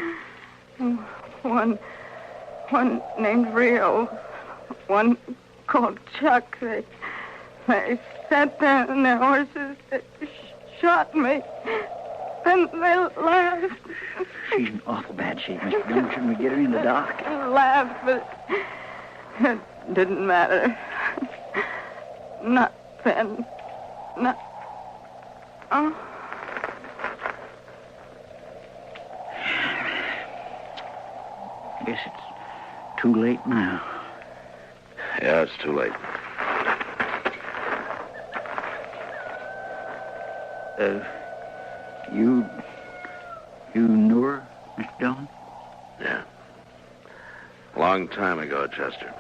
One named Rio. One called Chuck. They sat there on their horses. They shot me. Then they laughed. She's in awful bad shape, Mr. Dillon. Shouldn't we get her in the dock? Laughed, but it didn't matter. Not then. Not... Oh. Guess it's too late now. Yeah, it's too late. You knew her, Mr. Dillon? Yeah. A long time ago, Chester.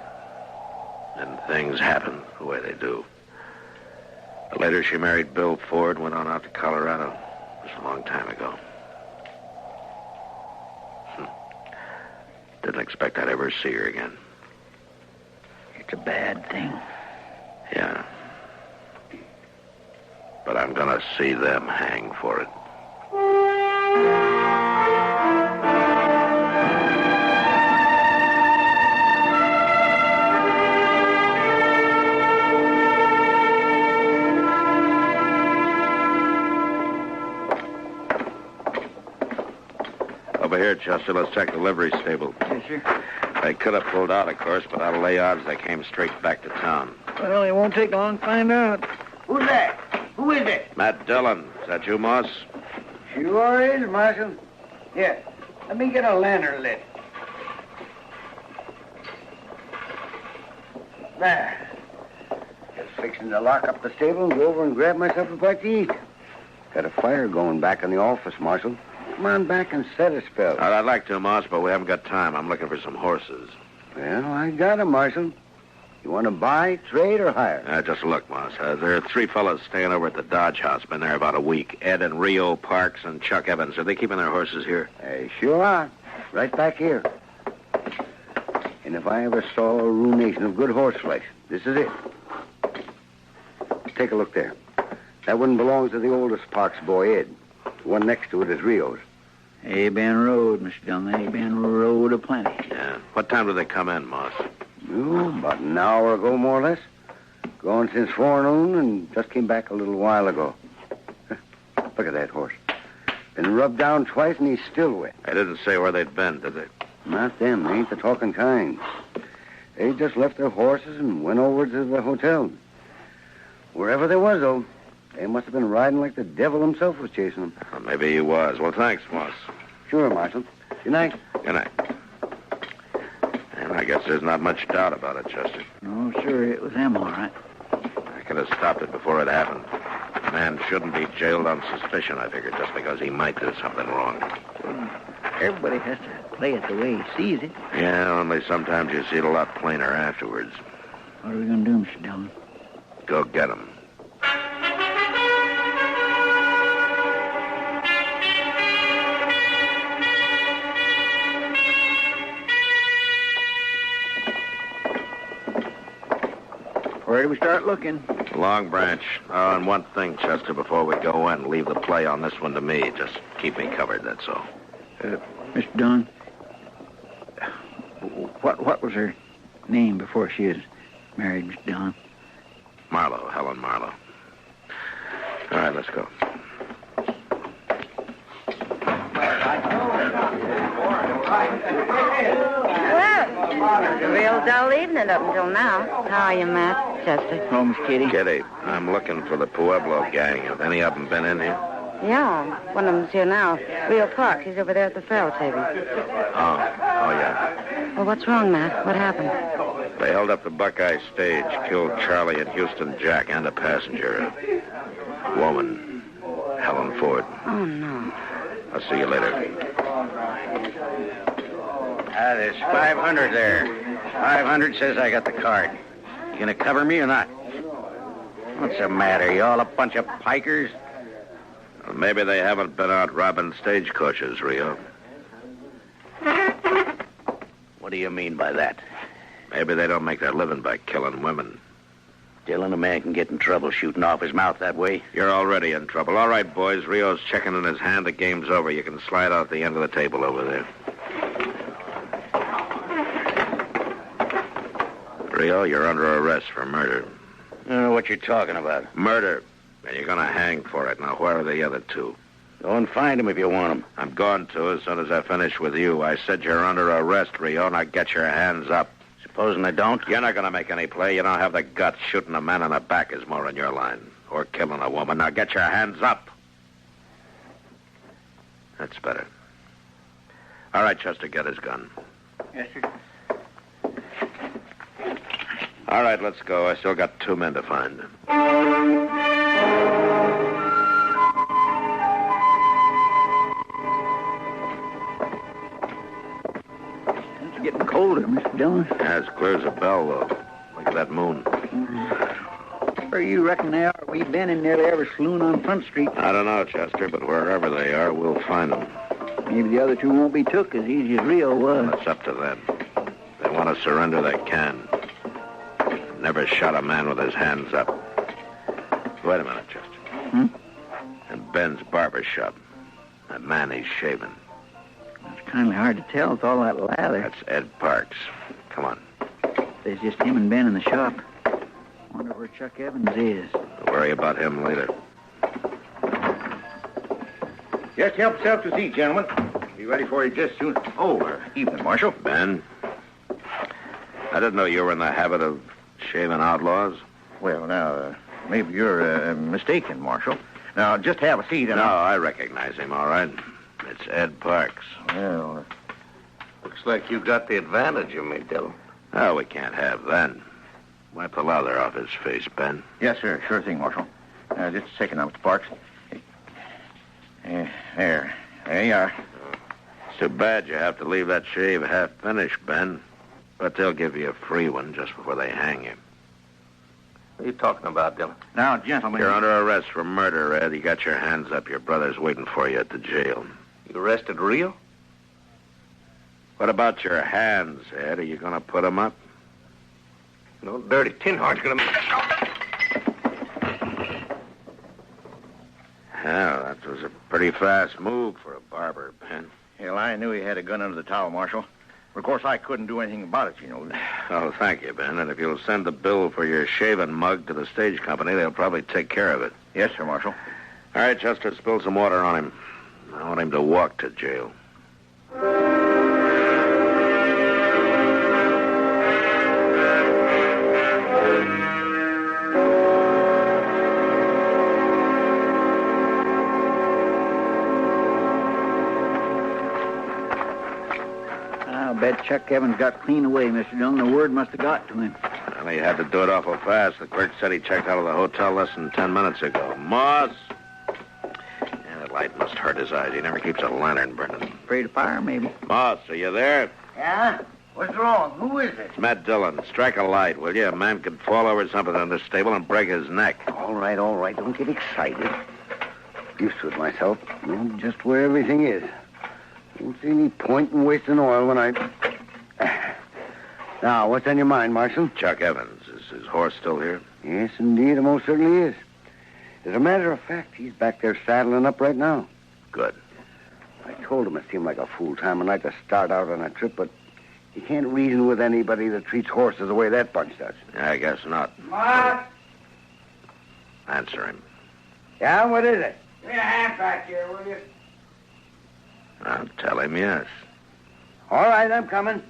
And things happen the way they do. But later she married Bill Ford, went on out to Colorado. It was a long time ago. expect I'd ever see her again. It's a bad thing. Yeah. But I'm gonna see them hang for it. Over here, Chester. Let's check the livery stable. Yes, sir. They could have pulled out, of course, but I'll lay odds they came straight back to town. Well, it won't take long to find out. Who's that? Who is it? Matt Dillon. Is that you, Moss? Sure is, Marshal. Here, let me get a lantern lit. There. Just fixing to lock up the stable and go over and grab myself a bite to eat. Got a fire going back in the office, Marshal. Come on back and set a spell. I'd like to, Moss, but we haven't got time. I'm looking for some horses. Well, I got 'em, Marshal. You want to buy, trade, or hire? Just look, Moss. There are 3 fellas staying over at the Dodge House. Been there about a week. Ed and Rio Parks and Chuck Evans. Are they keeping their horses here? They sure are. Right back here. And if I ever saw a ruination of good horse flesh, this is it. Take a look there. That one belongs to the oldest Parks boy, Ed. The one next to it is Rio's. A-Bend Road, Mr. Dillon. A-Bend Road of plenty. Yeah. What time do they come in, Moss? Oh, about an hour ago, more or less. Gone since forenoon and just came back a little while ago. Look at that horse. Been rubbed down twice and he's still wet. They didn't say where they'd been, did they? Not them. They ain't the talking kind. They just left their horses and went over to the hotel. Wherever they was, though, they must have been riding like the devil himself was chasing them. Well, maybe he was. Well, thanks, Moss. Sure, Marshal. Good night. Good night. And I guess there's not much doubt about it, Chester. Oh, sure, it was them, all right. I could have stopped it before it happened. A man shouldn't be jailed on suspicion, I figured, just because he might do something wrong. Everybody has to play it the way he sees it. Yeah, only sometimes you see it a lot plainer afterwards. What are we going to do, Mr. Dillon? Go get him. Where do we start looking? Long Branch. Oh, and one thing, Chester, before we go in, leave the play on this one to me. Just keep me covered, that's all. Mr. Dillon, what was her name before she was married, Mr. Dillon? Marlowe, Helen Marlowe. All right, let's go. Well, a real dull evening up until now. How are you, Matt? Chester? Home, Kitty. Kitty, I'm looking for the Pueblo gang. Have any of them been in here? Yeah, one of them's here now. Rio Park. He's over there at the faro table. Oh, yeah. Well, what's wrong, Matt? What happened? They held up the Buckeye stage, killed Charlie and Houston Jack and a passenger, a woman, Helen Ford. Oh, no. I'll see you later. There's 500 there. 500 says I got the card. You gonna cover me or not? What's the matter? You all a bunch of pikers? Well, maybe they haven't been out robbing stagecoaches, Rio. What do you mean by that? Maybe they don't make their living by killing women. Dillon, a man can get in trouble shooting off his mouth that way. You're already in trouble. All right, boys. Rio's checking in his hand. The game's over. You can slide out the end of the table over there. Rio, you're under arrest for murder. I don't know what you're talking about. Murder. And you're going to hang for it. Now, where are the other 2? Go and find them if you want them. I'm going to as soon as I finish with you. I said you're under arrest, Rio. Now get your hands up. Supposing I don't? You're not going to make any play. You don't have the guts. Shooting a man in the back is more in your line. Or killing a woman. Now get your hands up. That's better. All right, Chester, get his gun. Yes, sir. All right, let's go. I still got 2 men to find. It's getting colder, Mr. Dillon. Yeah, it's clear as a bell, though. Look at that moon. Where you reckon they are? We've been in nearly every saloon on Front Street. I don't know, Chester, but wherever they are, we'll find them. Maybe the other 2 won't be took as easy as Rio was. Well, it's up to them. If they want to surrender, they can. Never shot a man with his hands up. Wait a minute, Chester. In Ben's barber shop. That man he's shaving. It's kind of hard to tell with all that lather. That's Ed Parks. Come on. There's just him and Ben in the shop. Wonder where Chuck Evans is. We'll worry about him later. Just help yourself to seat, gentlemen. Be ready for you just soon. Oh, evening, Marshal. Ben? I didn't know you were in the habit of shaving outlaws. Well, now, maybe you're mistaken, Marshal. Now, just have a seat and I recognize him, all right. It's Ed Parks. Well, looks like you got the advantage of me, Dillon. Oh, we can't have that. Wipe the lather off his face, Ben. Yes, sir. Sure thing, Marshal. Just a second now, Mr. Parks. There you are. It's too bad you have to leave that shave half finished, Ben. But they'll give you a free one just before they hang you. What are you talking about, Dillon? Now, gentlemen... You're under arrest for murder, Ed. You got your hands up. Your brother's waiting for you at the jail. You arrested Rio? What about your hands, Ed? Are you going to put them up? No dirty tin heart's going to... Yeah, that was a pretty fast move for a barber, Ben. Hell, I knew he had a gun under the towel, Marshal. Of course, I couldn't do anything about it, you know. Oh, thank you, Ben. And if you'll send the bill for your shaving mug to the stage company, they'll probably take care of it. Yes, sir, Marshal. All right, Chester, spill some water on him. I want him to walk to jail. I bet Chuck Evans got clean away, Mr. Dillon. The word must have got to him. Well, he had to do it awful fast. The clerk said he checked out of the hotel less than 10 minutes ago. Moss! Yeah, that light must hurt his eyes. He never keeps a lantern burning. Afraid of fire, maybe. Moss, are you there? Yeah? What's wrong? Who is it? It's Matt Dillon. Strike a light, will you? A man could fall over something in this stable and break his neck. All right. Don't get excited. Used to it myself. Know just where everything is. Don't see any point in wasting oil when I... Now, what's on your mind, Marshal? Chuck Evans. Is his horse still here? Yes, indeed. It most certainly is. As a matter of fact, he's back there saddling up right now. Good. I told him it seemed like a fool time of night to start out on a trip, but you can't reason with anybody that treats horses the way that bunch does. Yeah, I guess not. What? Answer him. Yeah, what is it? Give me a hand back here, will you? I'll tell him yes. All right, I'm coming.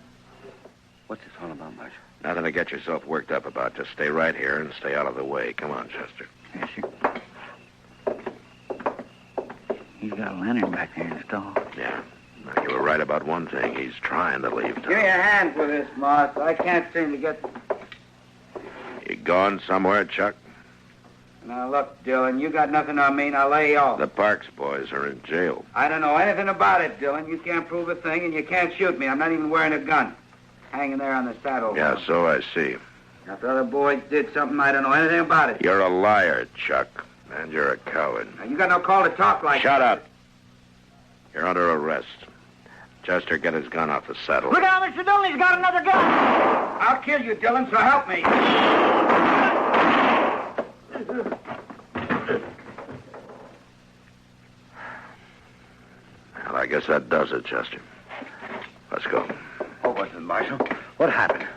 What's this all about, Marshal? Nothing to get yourself worked up about. Just stay right here and stay out of the way. Come on, Chester. Yes, sir. He's got a lantern back there in the stall. Yeah. Now, you were right about one thing. He's trying to leave town. Give me a hand with this, Moss. I can't seem to get... You gone somewhere, Chuck? Now, look, Dillon, you got nothing on me, now lay off. The Parks boys are in jail. I don't know anything about it, Dillon. You can't prove a thing, and you can't shoot me. I'm not even wearing a gun. Hanging there on the saddle. Yeah, so I see. If the other boys did something, I don't know anything about it. You're a liar, Chuck. And you're a coward. Now, you got no call to talk like Shut that. up. You're under arrest. Chester, get his gun off the saddle. Look out, Mr. Dillon, he's got another gun. I'll kill you, Dillon, so help me. Well, I guess that does it, Chester. Let's go. What was it, Marshal? What happened?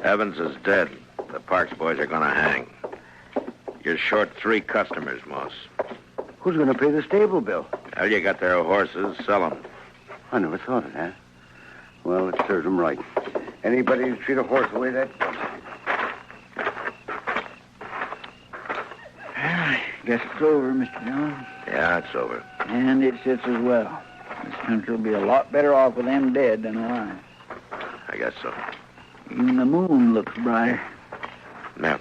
Evans is dead. The Parks boys are going to hang. You're short 3 customers, Moss. Who's going to pay the stable bill? Well, you got their horses. Sell them. I never thought of that. Well, it serves them right. Anybody who treat a horse the way that... I guess it's over, Mr. Dillon. Yeah, it's over. And it sits as well. This country will be a lot better off with them dead than alive. I guess so. Even the moon looks brighter. Yeah.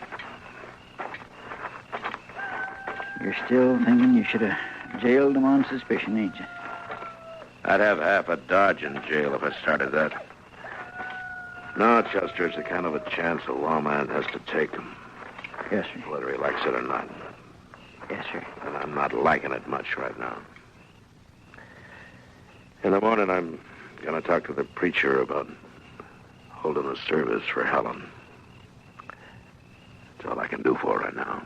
You're still thinking you should have jailed them on suspicion, ain't you? I'd have half a Dodge in jail if I started that. No, Chester, it's the kind of a chance a lawman has to take. Yes, sir. Whether he likes it or not. Yes, sir. And I'm not liking it much right now. In the morning, I'm going to talk to the preacher about holding a service for Helen. That's all I can do for her now.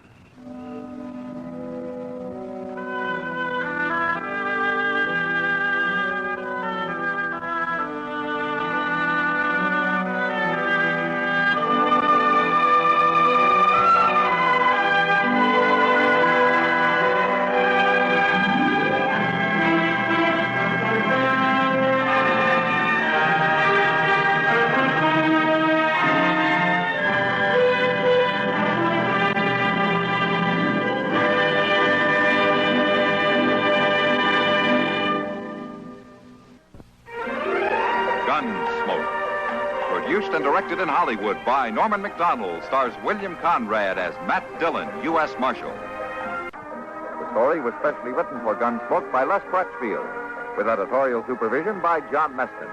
Gunsmoke. Produced and directed in Hollywood by Norman Macdonald, stars William Conrad as Matt Dillon, U.S. Marshal. The story was specially written for Gunsmoke by Les Crutchfield, with editorial supervision by John Meston.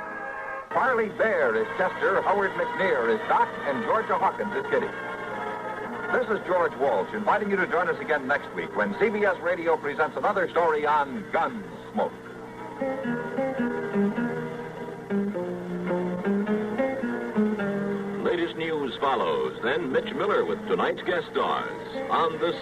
Farley Bear is Chester, Howard McNear is Doc, and Georgia Hawkins is Kitty. This is George Walsh, inviting you to join us again next week when CBS Radio presents another story on Gunsmoke. Latest news follows, then Mitch Miller with tonight's guest stars on the